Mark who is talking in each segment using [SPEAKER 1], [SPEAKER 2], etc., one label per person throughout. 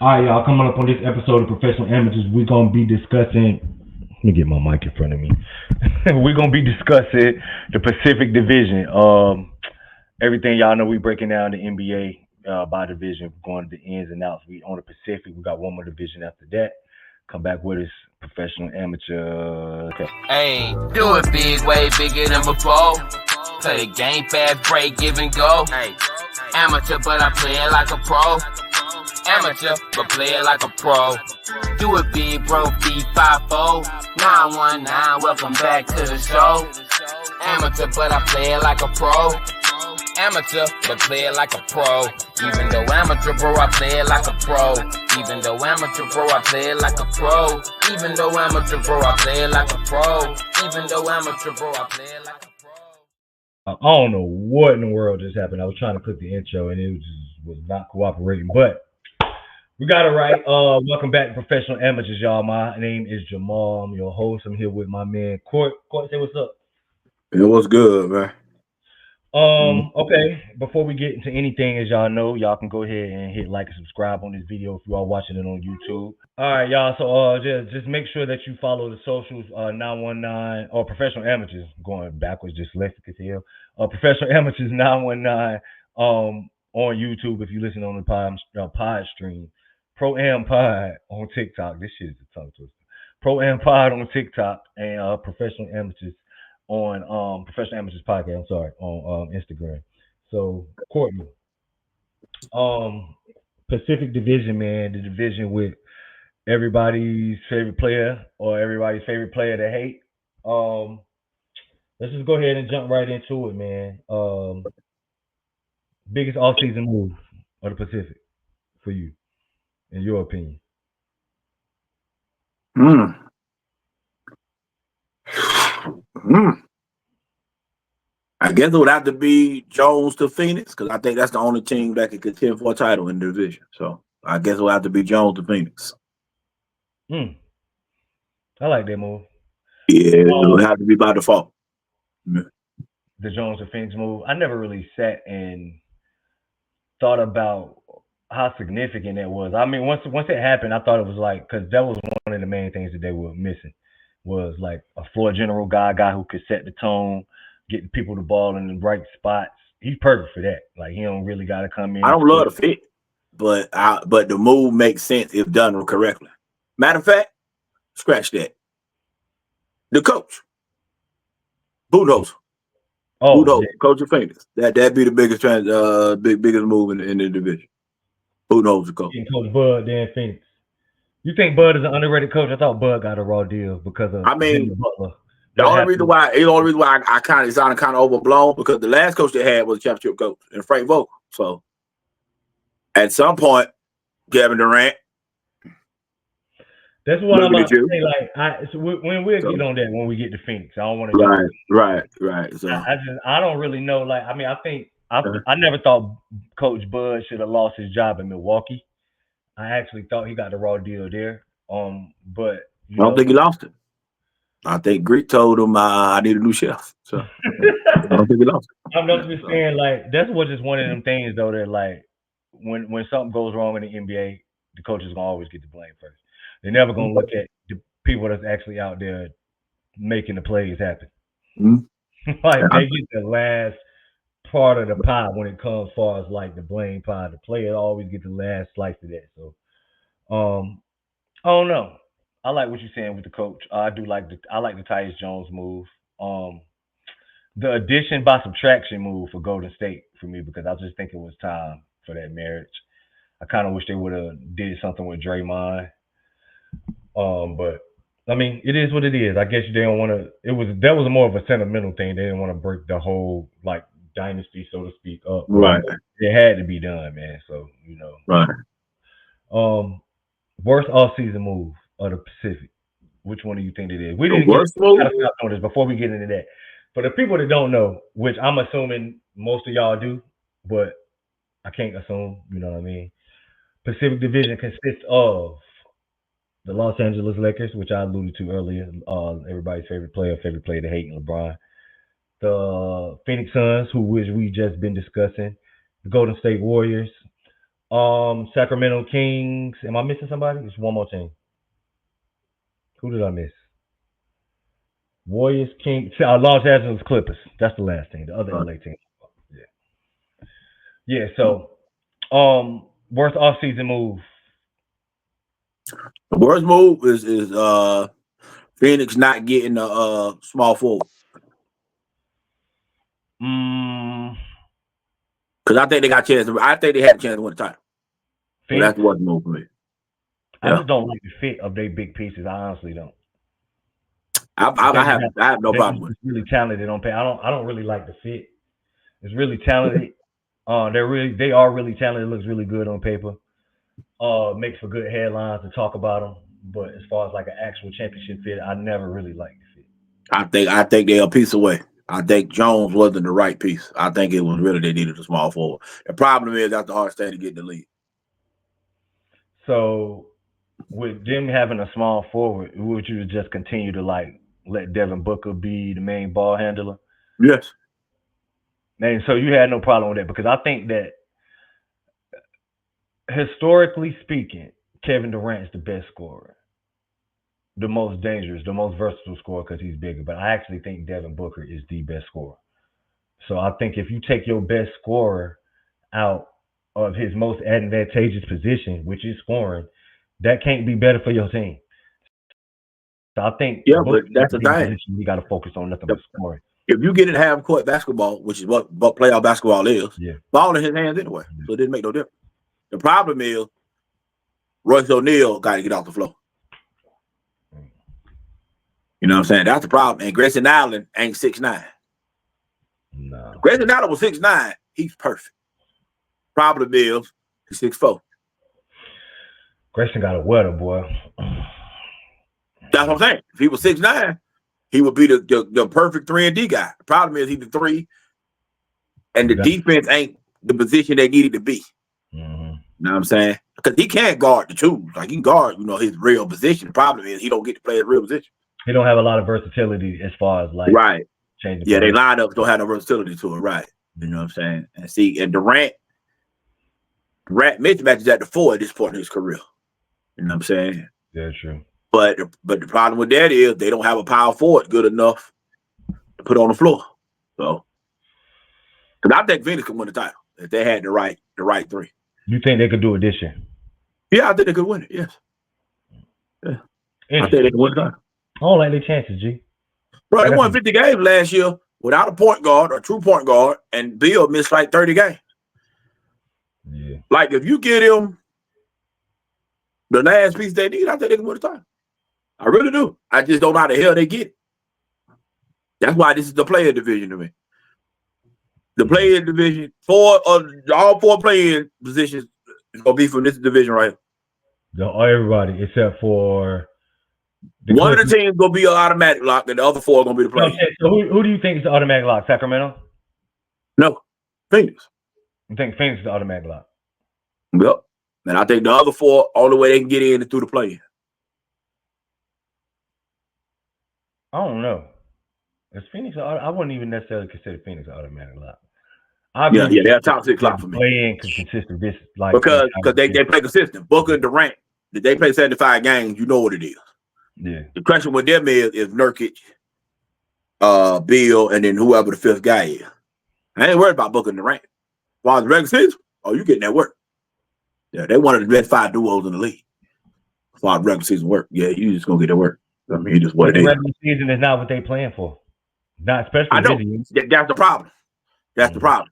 [SPEAKER 1] All right, y'all, coming up on this episode of Professional Amateurs, we're going to be discussing. Let me get my mic in front of me. We're going to be discussing the Pacific Division. Everything y'all know, we breaking down the NBA by division, going to the ins and outs. We on the Pacific, we got one more division after that. Come back with us, Professional Amateur. Okay.
[SPEAKER 2] Hey, do it big, way bigger than before. Play the game fast, break, give and go. Hey, amateur, but I play it like a pro. Amateur, but play it like a pro. Do it big, bro, B50 919. Welcome back to the show. Amateur, but I play it like a pro. Amateur, but play it like a pro. Even though amateur, bro, I play it like a pro. Even though amateur, bro, I play it like a pro. Even though amateur, bro, I play it like a pro. Even though amateur, bro, I play it like a pro.
[SPEAKER 1] I don't know what in the world just happened. I was trying to click the intro and it was not cooperating, but we got it right. Welcome back to Professional Amateurs, y'all. My name is Jamal. I'm your host. I'm here with my man Court. Court, say what's up.
[SPEAKER 3] It was good, man.
[SPEAKER 1] Okay. Before we get into anything, as y'all know, y'all can go ahead and hit like and subscribe on this video if you are watching it on YouTube. All right, y'all. So just make sure that you follow the socials. 919 or Professional Amateurs. Going backwards, dyslexic as hell. Professional Amateurs 919 on YouTube if you listen on the pod stream. Pro Am Pod on TikTok. This shit is a tongue twister. Pro Am Pod on TikTok and Professional Amateurs on Professional Amateurs Podcast. I'm sorry, on Instagram. So Courtney, Pacific Division, man, the division with everybody's favorite player or everybody's favorite player to hate. Let's just go ahead and jump right into it, man. Biggest offseason move of the Pacific for you, in your opinion?
[SPEAKER 3] I guess it would have to be Jones to Phoenix because I think that's the only team that can contend for a title in the division. So I guess it would have to be Jones to Phoenix.
[SPEAKER 1] I like that move.
[SPEAKER 3] Yeah, it would have to be by default.
[SPEAKER 1] The Jones to Phoenix move. I never really sat and thought about how significant that was. I mean, once it happened, I thought it was like, because that was one of the main things that they were missing, was like a floor general guy who could set the tone, getting people the ball in the right spots. He's perfect for that. Like, he don't really got to come in.
[SPEAKER 3] I don't love the fit, but the move makes sense if done correctly. Matter of fact, scratch that. The coach, Budenholzer. Budenholzer, coach of Phoenix. That'd be the biggest biggest move in the division. Budenholzer coach.
[SPEAKER 1] Coach Bud, then Phoenix. You think Bud is an underrated coach? I thought Bud got a raw deal because of Jimmy Butler.
[SPEAKER 3] The only reason why I kind of sounded kind of overblown because the last coach they had was a championship coach and Frank Vogel. So at some point, Kevin Durant.
[SPEAKER 1] That's what I'm about to say. Like, when we'll get on that when we get to Phoenix. I don't want to.
[SPEAKER 3] Right. So
[SPEAKER 1] I don't really know. Like, I mean, I never thought Coach Bud should have lost his job in Milwaukee. I actually thought he got the raw deal there. But
[SPEAKER 3] I don't think he lost it. I think Greek told him I need a new chef. So I don't think he lost it.
[SPEAKER 1] I'm just saying, like, that's just one of them things though that, like, when something goes wrong in the NBA, the coach is gonna always get the blame first. They're never gonna look at the people that's actually out there making the plays happen. Like, they get the last part of the pie when it comes as far as like the blame pie. The player always get the last slice of that. So I don't know. I like what you're saying with the coach. I like the Tyus Jones move. The addition by subtraction move for Golden State for me, because I just think it was time for that marriage. I kind of wish they would have did something with Draymond. But I mean, it is what it is. I guess they don't want to. That was more of a sentimental thing. They didn't want to break the whole like dynasty, so to speak, up.
[SPEAKER 3] Right.
[SPEAKER 1] It had to be done, man. So
[SPEAKER 3] Right.
[SPEAKER 1] Worst off-season move of the Pacific. Which one do you think it is? We didn't
[SPEAKER 3] gotta
[SPEAKER 1] stop on this before we get into that. For the people that don't know, which I'm assuming most of y'all do, but I can't assume. You know what I mean? Pacific Division consists of the Los Angeles Lakers, which I alluded to earlier, everybody's favorite player to hate, LeBron. The Phoenix Suns, which we just been discussing. The Golden State Warriors, Sacramento Kings. Am I missing somebody? Just one more team. Who did I miss? Warriors, Kings, Los Angeles Clippers. That's the last team. The other LA team. Yeah. So, worst offseason move.
[SPEAKER 3] The worst move is Phoenix not getting a small forward. Because I think they got a chance. I think they had a chance to win the title. So that's the worst move for me.
[SPEAKER 1] I just don't like the fit of their big pieces. I honestly don't.
[SPEAKER 3] I have no problem with it.
[SPEAKER 1] It's really talented on paper. I don't really like the fit. It's really talented. They are really talented. It looks really good on paper. Makes for good headlines to talk about them. But as far as like an actual championship fit, I never really liked the fit.
[SPEAKER 3] I think they're a piece away. I think Jones wasn't the right piece. I think it was really they needed a small forward. The problem is that's the hardest thing to get the lead.
[SPEAKER 1] So with them having a small forward, would you just continue to like let Devin Booker be the main ball handler?
[SPEAKER 3] Yes.
[SPEAKER 1] And so you had no problem with that because I think that historically speaking, Kevin Durant is the best scorer, the most dangerous, the most versatile scorer because he's bigger. But I actually think Devin Booker is the best scorer. So I think if you take your best scorer out of his most advantageous position, which is scoring, that can't be better for your team. So I think
[SPEAKER 3] but that's the thing.
[SPEAKER 1] We got to focus on nothing but scoring.
[SPEAKER 3] If you get in half court basketball, which is what playoff basketball is, ball in his hands anyway. So it didn't make no difference. The problem is Royce O'Neal got to get off the floor. You know what I'm saying? That's the problem. And Grayson Allen ain't 6'9".
[SPEAKER 1] No.
[SPEAKER 3] Grayson Allen was 6'9". He's perfect. Problem is he's 6'4".
[SPEAKER 1] Grayson got a weather, boy.
[SPEAKER 3] That's what I'm saying. If he was 6'9", he would be the perfect 3-and-D guy. The problem is he's the 3, and the defense ain't the position they needed to be.
[SPEAKER 1] Mm-hmm.
[SPEAKER 3] You know what I'm saying? Because he can't guard the 2. Like he can guard, his real position. The problem is he don't get to play his real position.
[SPEAKER 1] He don't have a lot of versatility as far as like changing.
[SPEAKER 3] Yeah, they lineups don't have no versatility to it, right? You know what I'm saying? And see, and Durant mismatches at the 4 at this point in his career. You know what I'm saying?
[SPEAKER 1] Yeah, true.
[SPEAKER 3] But the problem with that is they don't have a power forward good enough to put on the floor. So, because I think Phoenix could win the title if they had the right 3.
[SPEAKER 1] You think they could do it this year?
[SPEAKER 3] Yeah, I think they could win it. Yes. Yeah. I think they could win the title.
[SPEAKER 1] I don't like their chances, G.
[SPEAKER 3] Bro, they won 50 games last year without a point guard or true point guard, and Bill missed like 30 games.
[SPEAKER 1] Yeah.
[SPEAKER 3] Like if you get him the last piece they need, I think they can win the title. I really do. I just don't know how the hell they get it. That's why this is the player division to me. The player division, all 4 playing positions is gonna be from this division right here.
[SPEAKER 1] Everybody except for
[SPEAKER 3] one of the teams gonna be an automatic lock, and the other 4 are gonna be the players.
[SPEAKER 1] Okay, so who do you think is the automatic lock? Sacramento?
[SPEAKER 3] No, Phoenix.
[SPEAKER 1] You think Phoenix is the automatic lock?
[SPEAKER 3] Yep. And I think the other 4, only way they can get in is through the play.
[SPEAKER 1] I don't know. Is Phoenix? I wouldn't even necessarily consider Phoenix an automatic lock.
[SPEAKER 3] Yeah, they're a top 6 lock for me.
[SPEAKER 1] Playing consistent,
[SPEAKER 3] because they play consistent. Booker and Durant, if they play 75 games, you know what it is.
[SPEAKER 1] Yeah.
[SPEAKER 3] The question with them is Nurkic, Bill, and then whoever the 5th guy is. I ain't worried about Booker and Durant. While the regular season, you getting that work. Yeah, they one of the best 5 duos in the league. While the regular season work, yeah, you just gonna get that work. I mean, just what it is.
[SPEAKER 1] The regular season is not what they playing for. Not especially.
[SPEAKER 3] I know. That's the problem. That's the problem.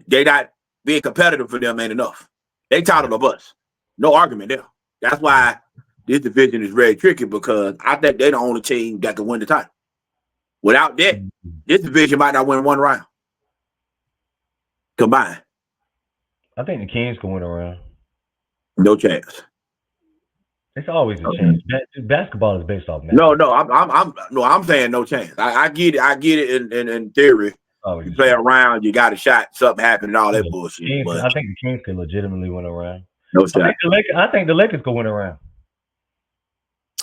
[SPEAKER 3] They not being competitive for them ain't enough. They title of us. No argument there. That's why this division is very tricky because I think they're the only team that can win the title. Without that, this division might not win 1 round combined.
[SPEAKER 1] I think the Kings can win a round.
[SPEAKER 3] No chance.
[SPEAKER 1] It's always a chance. Basketball is based off.
[SPEAKER 3] No, I'm saying no chance. I get it in theory. You play around, you got a shot, something happened, and all that bullshit.
[SPEAKER 1] I think the Kings can legitimately win a round.
[SPEAKER 3] No shot.
[SPEAKER 1] I think the Lakers can win a round.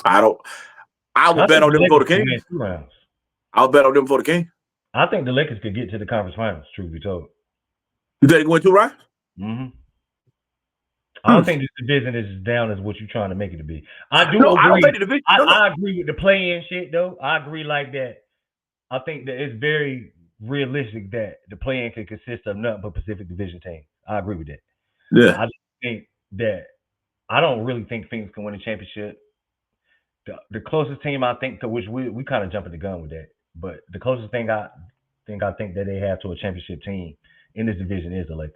[SPEAKER 3] I would bet on them for the Kings. I would bet on them for the Kings.
[SPEAKER 1] I think the Lakers could get to the conference finals, truth be told.
[SPEAKER 3] You think they can win 2 rounds?
[SPEAKER 1] Mm-hmm. I don't think this division is as down as what you're trying to make it to be. I do
[SPEAKER 3] No, I don't
[SPEAKER 1] agree.
[SPEAKER 3] think the division. No.
[SPEAKER 1] I agree with the play-in shit though. I agree like that. I think that it's very realistic that the play-in can consist of nothing but Pacific Division teams. I agree with that.
[SPEAKER 3] Yeah.
[SPEAKER 1] I just think that I don't really think Phoenix can win a championship. The closest team I think to which we kind of jumping the gun with that, but the closest thing I think that they have to a championship team in this division is the Lakers.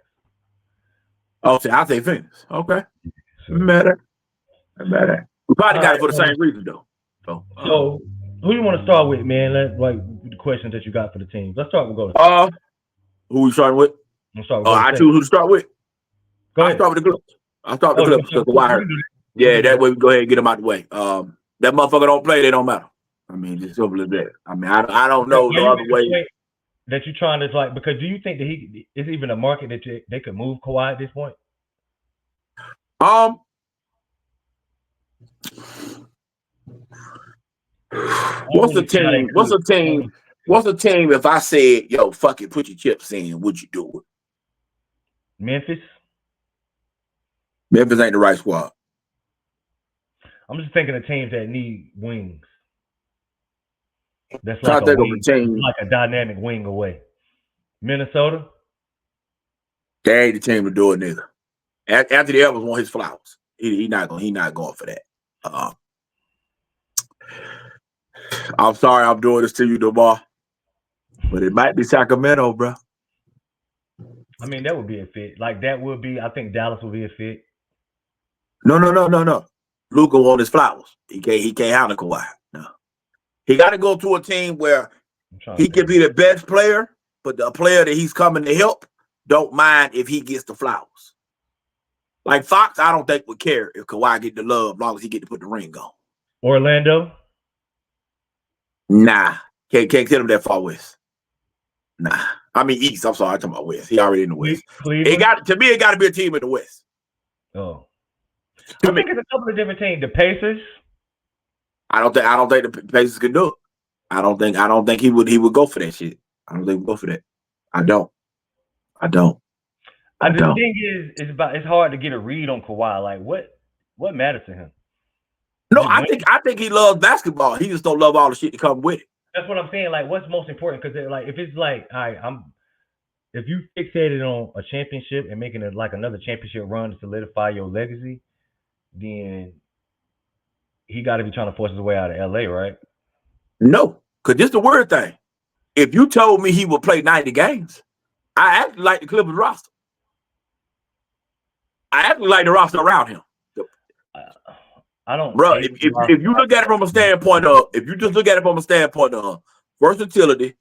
[SPEAKER 3] Oh, see, I say Phoenix. Okay.
[SPEAKER 1] So,
[SPEAKER 3] Matter. We probably got it for the same reason though.
[SPEAKER 1] So who you want to start with, man? Like the questions that you got for the teams. Let's start with Golden.
[SPEAKER 3] Who we starting with?
[SPEAKER 1] Let's start with
[SPEAKER 3] I choose who to start with.
[SPEAKER 1] Go ahead.
[SPEAKER 3] I'll start with the Clippers. Because Kawhi hurt. Yeah, that way we go ahead and get them out the way. That motherfucker don't play, they don't matter. I mean, just simple as that. I mean, I don't know the other way.
[SPEAKER 1] That you're trying to like, because do you think that he is even a market that they could move Kawhi at this point?
[SPEAKER 3] What's the team if I said, yo, fuck it, put your chips in, would you do it?
[SPEAKER 1] Memphis
[SPEAKER 3] ain't the right squad.
[SPEAKER 1] I'm just thinking of teams that need wings. That's
[SPEAKER 3] like
[SPEAKER 1] a dynamic wing away. Minnesota?
[SPEAKER 3] They ain't the team to do it neither. Anthony Edwards want his flowers. He not going for that. I'm sorry I'm doing this to you, DeMar, but it might be Sacramento, bro.
[SPEAKER 1] I mean, that would be a fit. Like that would be. I think Dallas would be a fit.
[SPEAKER 3] No. Luka want his flowers. He can't handle Kawhi. No, he got to go to a team where he can be the best player, but the player that he's coming to help don't mind if he gets the flowers. Like Fox, I don't think would care if Kawhi get the love, as long as he get to put the ring on.
[SPEAKER 1] Orlando?
[SPEAKER 3] Nah, can't get him that far west. Nah, I mean East. I'm sorry, I'm talking about West. He already in the West.
[SPEAKER 1] Cleveland?
[SPEAKER 3] It got to be a team in the West.
[SPEAKER 1] Oh, I think it's a couple of different teams. The Pacers.
[SPEAKER 3] I don't think the Pacers can do it. I don't think he would go for that shit. I don't think he'd go for that. I don't.
[SPEAKER 1] The thing is, it's hard to get a read on Kawhi. Like what matters to him?
[SPEAKER 3] No, I think he loves basketball. He just don't love all the shit that come with it.
[SPEAKER 1] That's what I'm saying. Like, what's most important? Because like, if it's like, all right, if you fixated on a championship and making it like another championship run to solidify your legacy, then he got to be trying to force his way out of LA, right?
[SPEAKER 3] No, because this is the weird thing. If you told me he would play 90 games, I actually like the Clippers roster. I actually like the roster around him.
[SPEAKER 1] I don't,
[SPEAKER 3] bro. If you look at it from a standpoint of, if you just look at it from a standpoint of versatility,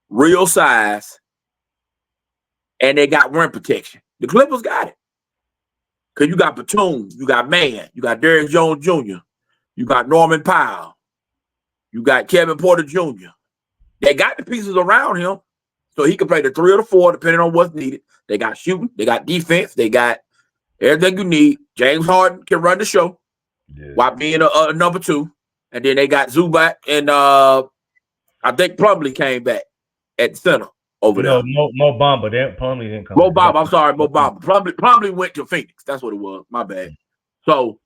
[SPEAKER 3] real size, and they got rim protection, the Clippers got it. Cause you got Batum, you got Mann, you got Derrick Jones Jr., you got Norman Powell, you got Kevin Porter Jr. They got the pieces around him, so he can play the 3 or the 4 depending on what's needed. They got shooting, they got defense, they got everything you need. James Harden can run the show. Yeah. While being a number 2, and then they got Zubac and I think Plumlee came back at the center over there.
[SPEAKER 1] Mo Bamba. Plumlee didn't come.
[SPEAKER 3] Mo Bamba. I'm sorry, Mo Bamba. Plumlee went to Phoenix. That's what it was. My bad. So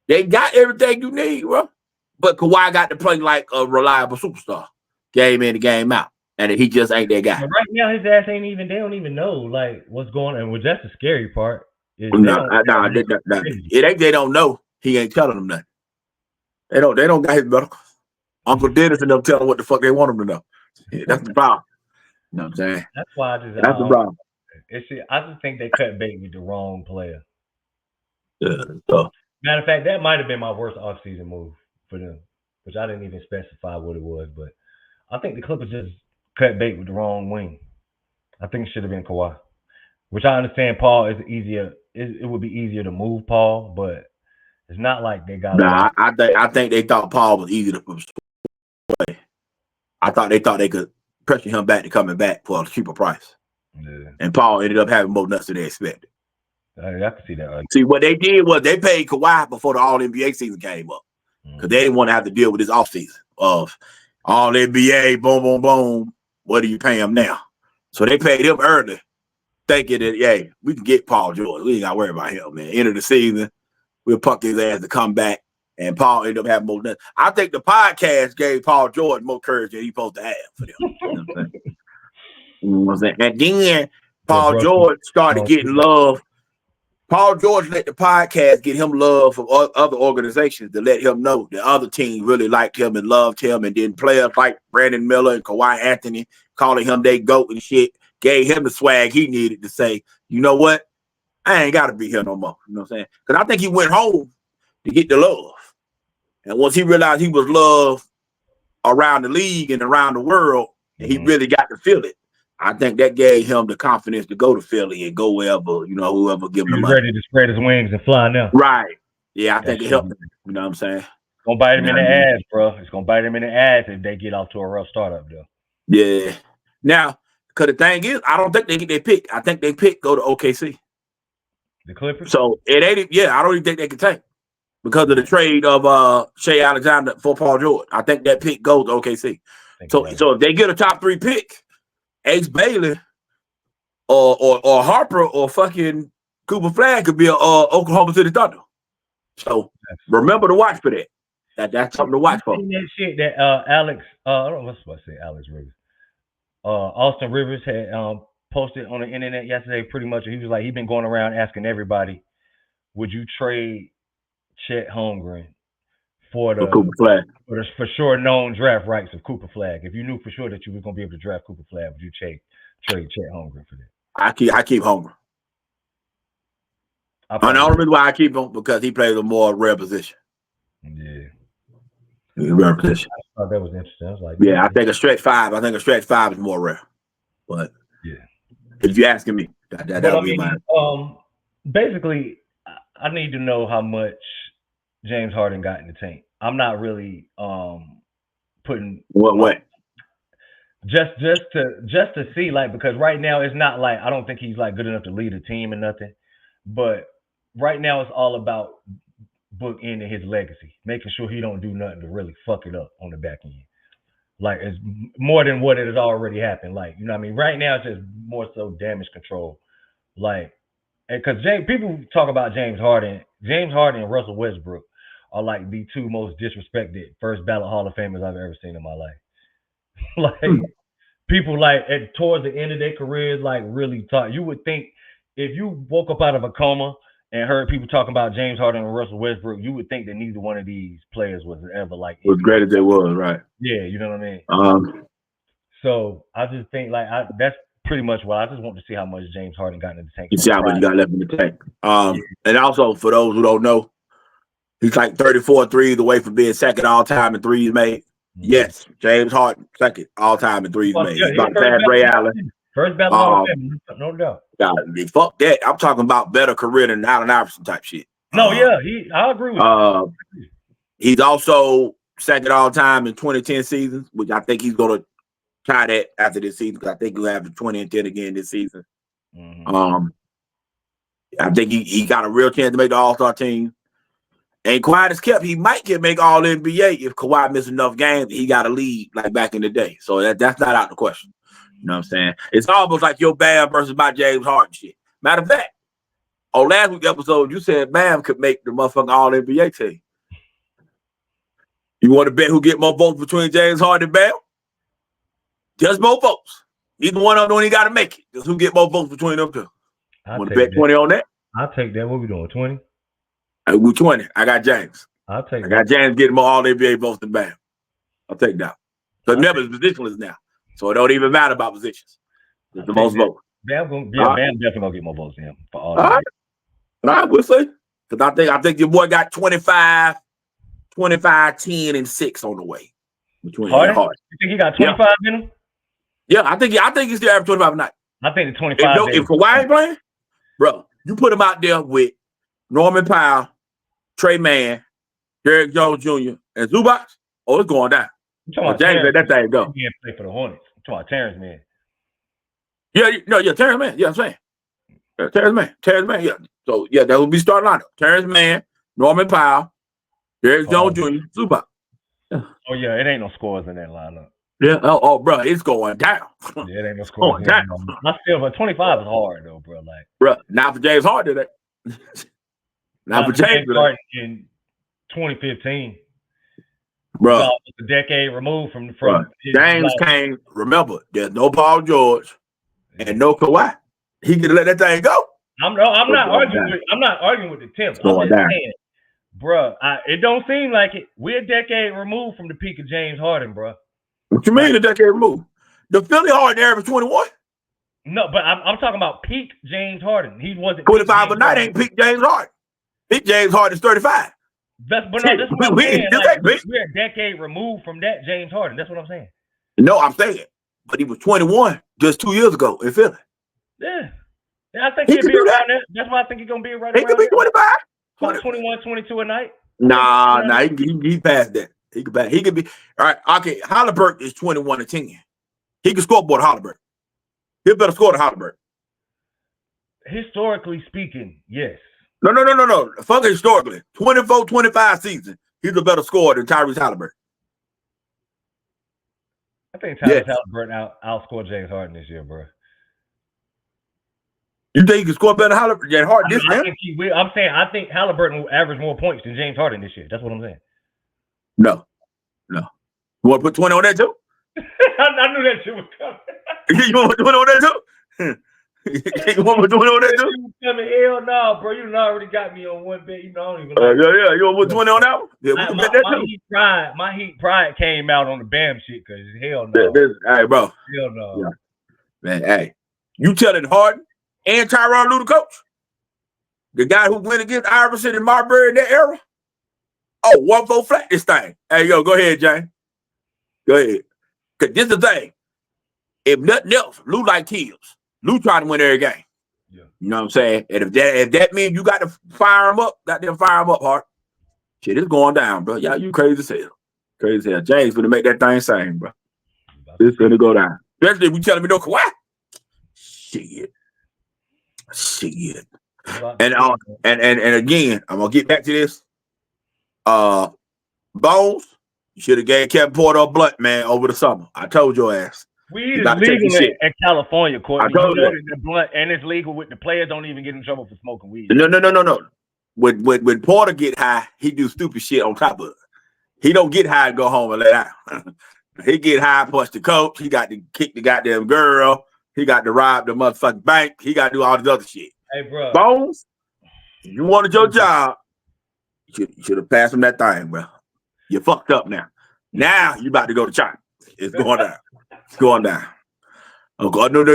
[SPEAKER 3] they got everything you need, bro. But Kawhi got to play like a reliable superstar, game in and game out, and he just ain't that guy.
[SPEAKER 1] But right now, his ass ain't even. They don't even know like what's going on. Well, that's the scary part.
[SPEAKER 3] It ain't. They don't know. He ain't telling them nothing. They don't got his medical. Uncle Dennis and them tell them what the fuck they want him to know. Yeah, that's the problem. You know what I'm saying?
[SPEAKER 1] That's why that's the problem. I just think they cut bait with the wrong player.
[SPEAKER 3] Yeah.
[SPEAKER 1] Matter of fact, that might have been my worst offseason move for them, which I didn't even specify what it was, but I think the Clippers just cut bait with the wrong wing. I think it should have been Kawhi, which I understand Paul is easier. It would be easier to move Paul, but it's not like they got.
[SPEAKER 3] Nah, I think they thought Paul was easy to play. I thought they could pressure him back to coming back for a cheaper price. Yeah. And Paul ended up having more nuts than they expected.
[SPEAKER 1] I can see that.
[SPEAKER 3] See, what they did was they paid Kawhi before the All-NBA season came up. Because they didn't want to have to deal with this offseason of All-NBA, boom, boom, boom. What do you pay him now? So they paid him early thinking that, hey, we can get Paul George. We ain't got to worry about him, man. End of the season, we'll puck his ass to come back, and Paul ended up having more than. I think the podcast gave Paul George more courage than he's supposed to have for them. You know what I'm saying? You know what I'm saying? And then Paul George started getting love. Paul George let the podcast get him love from other organizations to let him know the other team really liked him and loved him. And then players like Brandon Miller and Kawhi Anthony calling him they GOAT and shit gave him the swag he needed to say, you know what? I ain't got to be here no more. You know what I'm saying? Because I think he went home to get the love. And once he realized he was loved around the league and around the world, and he really got to feel it, I think that gave him the confidence to go to Philly and go wherever, you know, whoever give him the money.
[SPEAKER 1] Ready to spread his wings and fly now.
[SPEAKER 3] Right. Yeah, I think it helped him. You know what I'm saying?
[SPEAKER 1] It's going to bite him in the ass, bro. It's going to bite him in the ass if they get off to a rough start up there.
[SPEAKER 3] Yeah. Now, because the thing is, I don't think they get their pick. I think they pick go to OKC.
[SPEAKER 1] The Clippers?
[SPEAKER 3] So, it ain't, I don't even think they can take because of the trade of Shea Alexander for Paul George. I think that pick goes to OKC. So if they get a top 3 pick, Ace Bailey or Harper or fucking Cooper Flag could be a Oklahoma City Thunder. So remember to watch for that. That's something to watch for.
[SPEAKER 1] That shit that Alex, I don't know what's I say, Alex Rivers. Austin Rivers had posted on the internet yesterday pretty much. He was like, he's been going around asking everybody, would you trade Chet Holmgren for
[SPEAKER 3] Cooper Flag?
[SPEAKER 1] For sure known draft rights of Cooper Flag. If you knew for sure that you were going to be able to draft Cooper Flag, would you trade Chet Holmgren for that? I
[SPEAKER 3] keep Holmgren. And the only reason why I keep him because he plays a more rare position.
[SPEAKER 1] Yeah.
[SPEAKER 3] Rare position.
[SPEAKER 1] I thought that was interesting. I was like,
[SPEAKER 3] yeah, I think a stretch 5. I think a stretch 5 is more rare. But
[SPEAKER 1] yeah,
[SPEAKER 3] if you're asking me, that would be mine.
[SPEAKER 1] Basically, I need to know how much James Harden got in the tank. I'm not really putting
[SPEAKER 3] what
[SPEAKER 1] just to see, like, because right now it's not like I don't think he's like good enough to lead a team or nothing. But right now it's all about bookending his legacy, making sure he don't do nothing to really fuck it up on the back end. Like it's more than what it has already happened. Like, you know what I mean? Right now it's just more so damage control. Like, because people talk about James Harden and Russell Westbrook are like the 2 most disrespected first ballot Hall of Famers I've ever seen in my life. Like people like towards the end of their careers, like really thought you would think if you woke up out of a coma and heard people talking about James Harden and Russell Westbrook, you would think that neither one of these players was ever like
[SPEAKER 3] as great as they was, right?
[SPEAKER 1] Yeah, you know what I mean. So I just think like that's pretty much what I just want to see how much James Harden got in the tank.
[SPEAKER 3] You see how much he got left in the tank. And also for those who don't know, he's like 34 threes away from being second all time in threes made. Mm-hmm. Yes, James Harden second all time in threes made. He's about to pass Ray Allen.
[SPEAKER 1] First ballot, no doubt.
[SPEAKER 3] Fuck that. I'm talking about better career than Allen Iverson type shit.
[SPEAKER 1] No, I agree with you.
[SPEAKER 3] He's also second all time in 2010 seasons, which I think he's going to try that after this season because I think he'll have the 20 and 10 again this season. Mm-hmm. I think he got a real chance to make the All-Star team. And Kawhi is kept. He might make All NBA if Kawhi missed enough games. He got a lead like back in the day. So that's not out the question. You know what I'm saying? It's almost like your Bam versus my James Harden shit. Matter of fact, on last week's episode, you said Bam could make the motherfucking All NBA team. You want to bet who get more votes between James Harden and Bam? Just more votes. Neither one of them don't even got to make it. Just who get more votes between them two. Want to bet 20 on that?
[SPEAKER 1] I'll take that. What we doing? 20?
[SPEAKER 3] We're 20. I got James.
[SPEAKER 1] I'll take
[SPEAKER 3] I got James getting more All NBA votes than Bam. I'll take that. So remember, it's positionless now. So it don't even matter about positions. It's the most votes.
[SPEAKER 1] Bam definitely gonna get more votes than him for all.
[SPEAKER 3] All right, we'll see. Because I think your boy got 25, 10, and 6 on the way. Between
[SPEAKER 1] Harden? You think he got 25 in him?
[SPEAKER 3] Yeah, I think he's still average 25 a night.
[SPEAKER 1] I think the 25.
[SPEAKER 3] If Kawhi ain't playing, bro, you put him out there with Norman Powell, Trey Mann, Derrick Jones Jr., and Zubac. Oh, it's going down. James let that thing go.
[SPEAKER 1] He play for the Hornets. I'm talking about Terrence Mann.
[SPEAKER 3] Terrence Mann. Yeah, I'm saying. Terrence Mann. Yeah. So that would be starting lineup. Terrence Mann, Norman Powell, Derrick Jones Jr., Zubac.
[SPEAKER 1] Oh yeah, it ain't no scores in that lineup.
[SPEAKER 3] Yeah. Oh, bro, it's going down.
[SPEAKER 1] Yeah, it ain't no score.
[SPEAKER 3] Going down.
[SPEAKER 1] I feel, but 25 is hard though, bro. Like,
[SPEAKER 3] Bro, not for James Harden today. Not for James
[SPEAKER 1] Harden in 2015.
[SPEAKER 3] Bro.
[SPEAKER 1] So a decade removed from
[SPEAKER 3] James came. Remember, there's no Paul George and no Kawhi. He could let that thing go.
[SPEAKER 1] I'm not arguing with the Timps. I'm just saying, bro, it don't seem like it. We're a decade removed from the peak of James Harden, bro.
[SPEAKER 3] What you mean a decade removed? The Philly Harden average 21.
[SPEAKER 1] No, but I'm talking about peak James Harden. He wasn't
[SPEAKER 3] 25 a night ain't peak James Harden. Peak James Harden is 35.
[SPEAKER 1] That's what I'm saying. Like, we're a decade removed from that James Harden. That's what I'm saying.
[SPEAKER 3] No, I'm saying, but he was 21 just 2 years ago in Philly.
[SPEAKER 1] Yeah, I think he'll be around there. That's why I think he's gonna be right around.
[SPEAKER 3] He could be 25,
[SPEAKER 1] 21, 22 a night.
[SPEAKER 3] Nah, he passed that. He could be all right. Okay, Halliburton is 21 and 10. He can score more than Halliburton. He'll better score than Halliburton.
[SPEAKER 1] Historically speaking, yes.
[SPEAKER 3] No. Fuck historically. 24-25 season. He's a better scorer than Tyrese Halliburton.
[SPEAKER 1] I think Tyrese Halliburton outscored James Harden this year, bro.
[SPEAKER 3] You think he can score better than Halliburton?
[SPEAKER 1] I think Halliburton will average more points than James Harden this year. That's what I'm saying.
[SPEAKER 3] No. You want to put 20 on that too?
[SPEAKER 1] I knew that shit was coming.
[SPEAKER 3] You want to put 20 on that too? You want to put 20 on that too?
[SPEAKER 1] Hell no, bro. You done already got me on one bet. You know, I don't even
[SPEAKER 3] yeah. You want to put 20 on that one? Yeah, we can bet that too.
[SPEAKER 1] My Heat pride came out on the Bam shit because hell no.
[SPEAKER 3] Hey, bro.
[SPEAKER 1] Hell no.
[SPEAKER 3] Yeah. Man, hey. You telling Harden and Tyronn Lue, the coach? The guy who went against Iverson and Marbury in that era? Oh, 1-4 flat this thing. Hey, yo, go ahead, Jane. Go ahead. Because this is the thing. If nothing else, Lue like kills. Lue trying to win every game. Yeah. You know what I'm saying? And if that means you got to fire him up, Hart. Shit, it's going down, bro. Y'all, you crazy as hell. Crazy as hell. James gonna make that thing sing, bro. It's gonna go down. Especially if we telling me no Kawhi. Shit. And again, I'm gonna get back to this. Bones, you should have gave Kevin Porter a blunt, man, over the summer. I told your ass.
[SPEAKER 1] Weed is legal in California, Courtney.
[SPEAKER 3] I told you
[SPEAKER 1] the blunt, and it's legal with the players. Don't even get in trouble for smoking weed.
[SPEAKER 3] No. When Porter get high, he do stupid shit on top of it. He don't get high and go home and let out. He get high, punch the coach. He got to kick the goddamn girl. He got to rob the motherfucking bank. He got to do all this other shit.
[SPEAKER 1] Hey, bro.
[SPEAKER 3] Bones, if you wanted your job, you should have passed him that thing, bro. You fucked up now. Now you about to go to China. It's going down. It's going down. Oh God, no, yeah,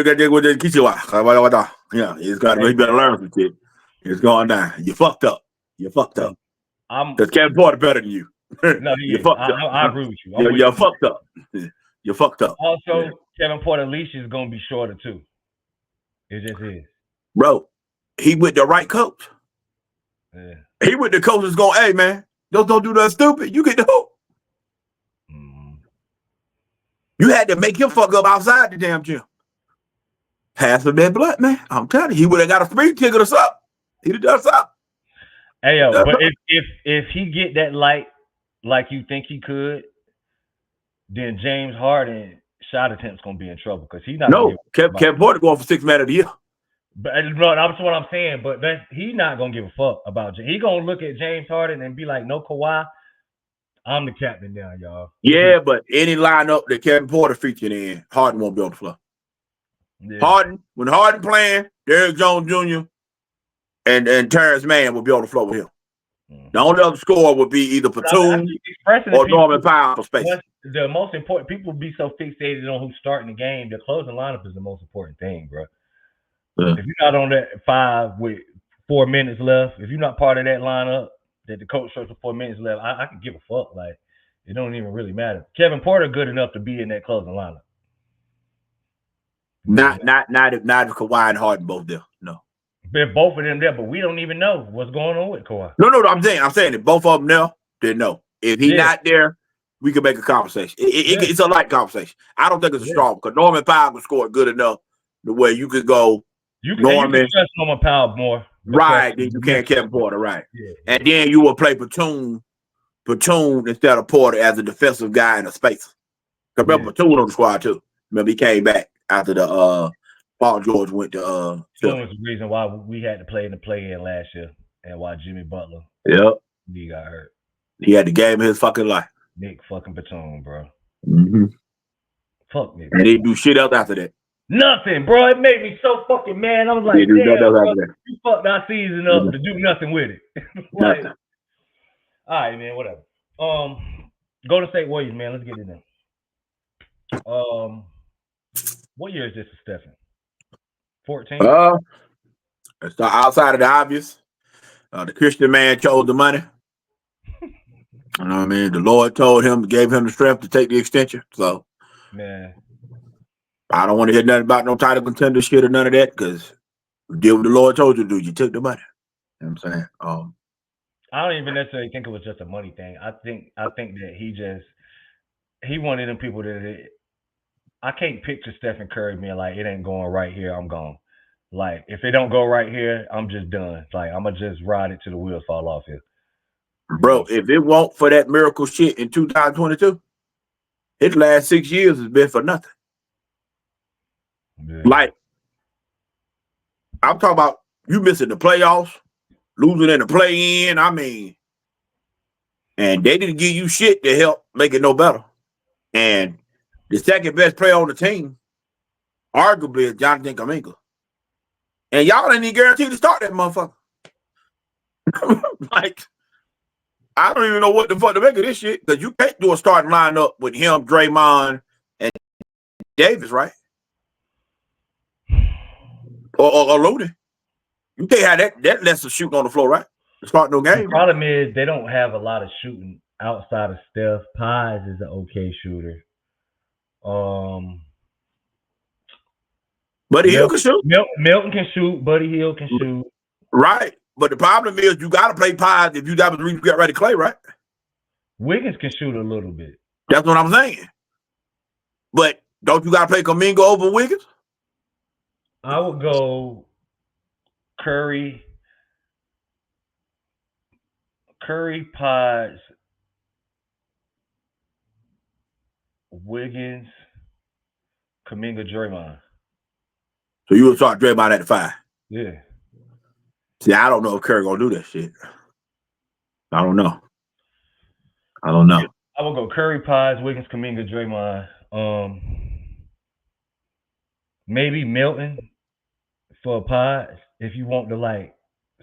[SPEAKER 3] it's got to. He better learn some shit. It's going down. You fucked up. Because Kevin Porter better than you.
[SPEAKER 1] No, you fucked up. I agree with you.
[SPEAKER 3] You're fucked up. You fucked up.
[SPEAKER 1] Also, Kevin Porter leash is gonna be shorter too. It just is,
[SPEAKER 3] bro. He with the right coach.
[SPEAKER 1] Yeah.
[SPEAKER 3] He with the coach that's going, hey man, don't do nothing stupid. You get the hoop. You had to make him fuck up outside the damn gym. Pass him that blood, man. I'm telling you, he would have got a speed ticket or something. He'd have done something.
[SPEAKER 1] Hey yo, but if he get that light like you think he could, then James Harden shot attempt's gonna be in trouble because he's not.
[SPEAKER 3] No, Kevin Porter going for 6th man of the year.
[SPEAKER 1] But that's what I'm saying. But he's not gonna give a fuck about. He gonna look at James Harden and be like, "No Kawhi, I'm the captain now, y'all."
[SPEAKER 3] Yeah, but any lineup that Kevin Porter featured in, Harden won't be on the floor. Yeah. When Harden playing, Derrick Jones Jr. and Terrence Mann will be on the floor with him. The only other scorer would be either Batum or Norman Powell for space.
[SPEAKER 1] The most important, people be so fixated on who's starting the game. The closing lineup is the most important thing, bro. Yeah. If you're not on that 5 with 4 minutes left, if you're not part of that lineup that the coach shows with 4 minutes left, I could give a fuck. Like, it don't even really matter. Kevin Porter good enough to be in that closing lineup.
[SPEAKER 3] Not if Kawhi and Harden both there. No.
[SPEAKER 1] If both of them there, but we don't even know what's going on with Kawhi.
[SPEAKER 3] No, I'm saying if both of them there, then no. If he's not there, we can make a conversation. It's a light conversation. I don't think it's a strong because Norman Powell could score good enough the way you could go.
[SPEAKER 1] You can trust Norman Powell more.
[SPEAKER 3] Right, then you can't Kevin Porter, right. Yeah. And then you will play Batum instead of Porter as a defensive guy in a space. Remember Platoon on the squad too. Remember he came back after the Paul George went to
[SPEAKER 1] Platoon was the reason why we had to play in the play-in last year and why Jimmy Butler he got hurt.
[SPEAKER 3] He had the game of his fucking life.
[SPEAKER 1] Nick fucking Platoon, bro.
[SPEAKER 3] Mm-hmm.
[SPEAKER 1] Fuck me.
[SPEAKER 3] And he didn't do shit else after that.
[SPEAKER 1] Nothing, bro. It made me so fucking mad. I was like, damn, bro, you fucked our season up to do nothing with it. Like, all right, man, whatever. Golden State Warriors, man. Let's get in there. What year is this for Stephen? 14?
[SPEAKER 3] It's outside of the obvious. The Christian man chose the money. You know what I mean? The Lord told him, gave him the strength to take the extension. So,
[SPEAKER 1] man,
[SPEAKER 3] I don't want to hear nothing about no title contender shit or none of that because you did what the Lord told you to do. You took the money. You know what I'm saying?
[SPEAKER 1] I don't even necessarily think it was just a money thing. I think that he wanted them people I can't picture Stephen Curry being like, it ain't going right here, I'm gone. Like, if it don't go right here, I'm just done. Like, I'm going to just ride it till the wheels fall off here.
[SPEAKER 3] Bro, if it won't for that miracle shit in 2022, his last 6 years has been for nothing. Yeah. Like, I'm talking about you missing the playoffs, losing in the play-in, I mean, and they didn't give you shit to help make it no better. And the second best player on the team, arguably, is Jonathan Kuminga. And y'all ain't even guaranteed to start that motherfucker. Like, I don't even know what the fuck to make of this shit, because you can't do a starting lineup with him, Draymond, and Davis, right? Or Looney. You can't have that less of shooting on the floor, right? To start no game.
[SPEAKER 1] The problem is they don't have a lot of shooting outside of Steph. Pies is an okay shooter.
[SPEAKER 3] Buddy Hield can shoot.
[SPEAKER 1] Milton can shoot. Buddy Hield can shoot.
[SPEAKER 3] Right. But the problem is you got to play Pies if you got to get ready to Clay, right?
[SPEAKER 1] Wiggins can shoot a little bit.
[SPEAKER 3] That's what I'm saying. But don't you got to play Kuminga over Wiggins?
[SPEAKER 1] I would go Curry, Pies, Wiggins, Kuminga, Draymond.
[SPEAKER 3] So you would start Draymond at the 5?
[SPEAKER 1] Yeah.
[SPEAKER 3] See, I don't know if Curry gonna do that shit. I don't know. I will
[SPEAKER 1] go Curry, Pies, Wiggins, Kuminga, Draymond. Maybe Milton for Pies if you want to like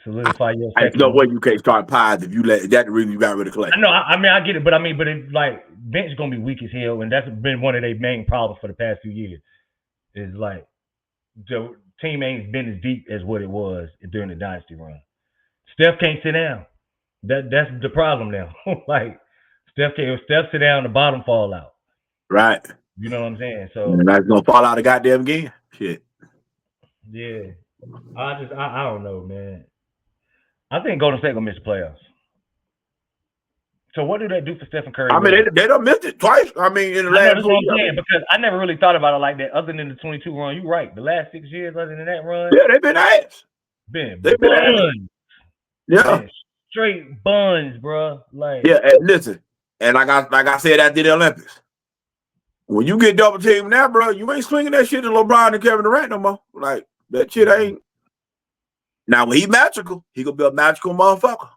[SPEAKER 1] solidify your.
[SPEAKER 3] There's no way you can't start Pies if you let that the reason you got rid of Clay.
[SPEAKER 1] I know. I mean, I get it, but it's like bench gonna be weak as hell, and that's been one of their main problems for the past few years. Is like the team ain't been as deep as what it was during the dynasty run. Steph can't sit down. That's the problem now. Like Steph sit down, the bottom fall out.
[SPEAKER 3] Right.
[SPEAKER 1] You know what I'm saying? So
[SPEAKER 3] and that's gonna fall out a goddamn game. Shit.
[SPEAKER 1] Yeah. I don't know, man. I think Golden State gonna miss the playoffs. So what do they do for Stephen Curry?
[SPEAKER 3] I mean, they done missed it twice. I mean, in the last 2 years.
[SPEAKER 1] Because I never really thought about it like that. Other than the 22 run, you're right. The last 6 years, other than that run,
[SPEAKER 3] yeah, they've been ass.
[SPEAKER 1] They've been ass.
[SPEAKER 3] Yeah,
[SPEAKER 1] man, straight buns, bro. Like,
[SPEAKER 3] yeah. And listen, and like I said after the Olympics, when you get double teamed now, bro, you ain't swinging that shit to LeBron and Kevin Durant no more. Like that shit ain't. Now when he magical, he gonna be a magical motherfucker.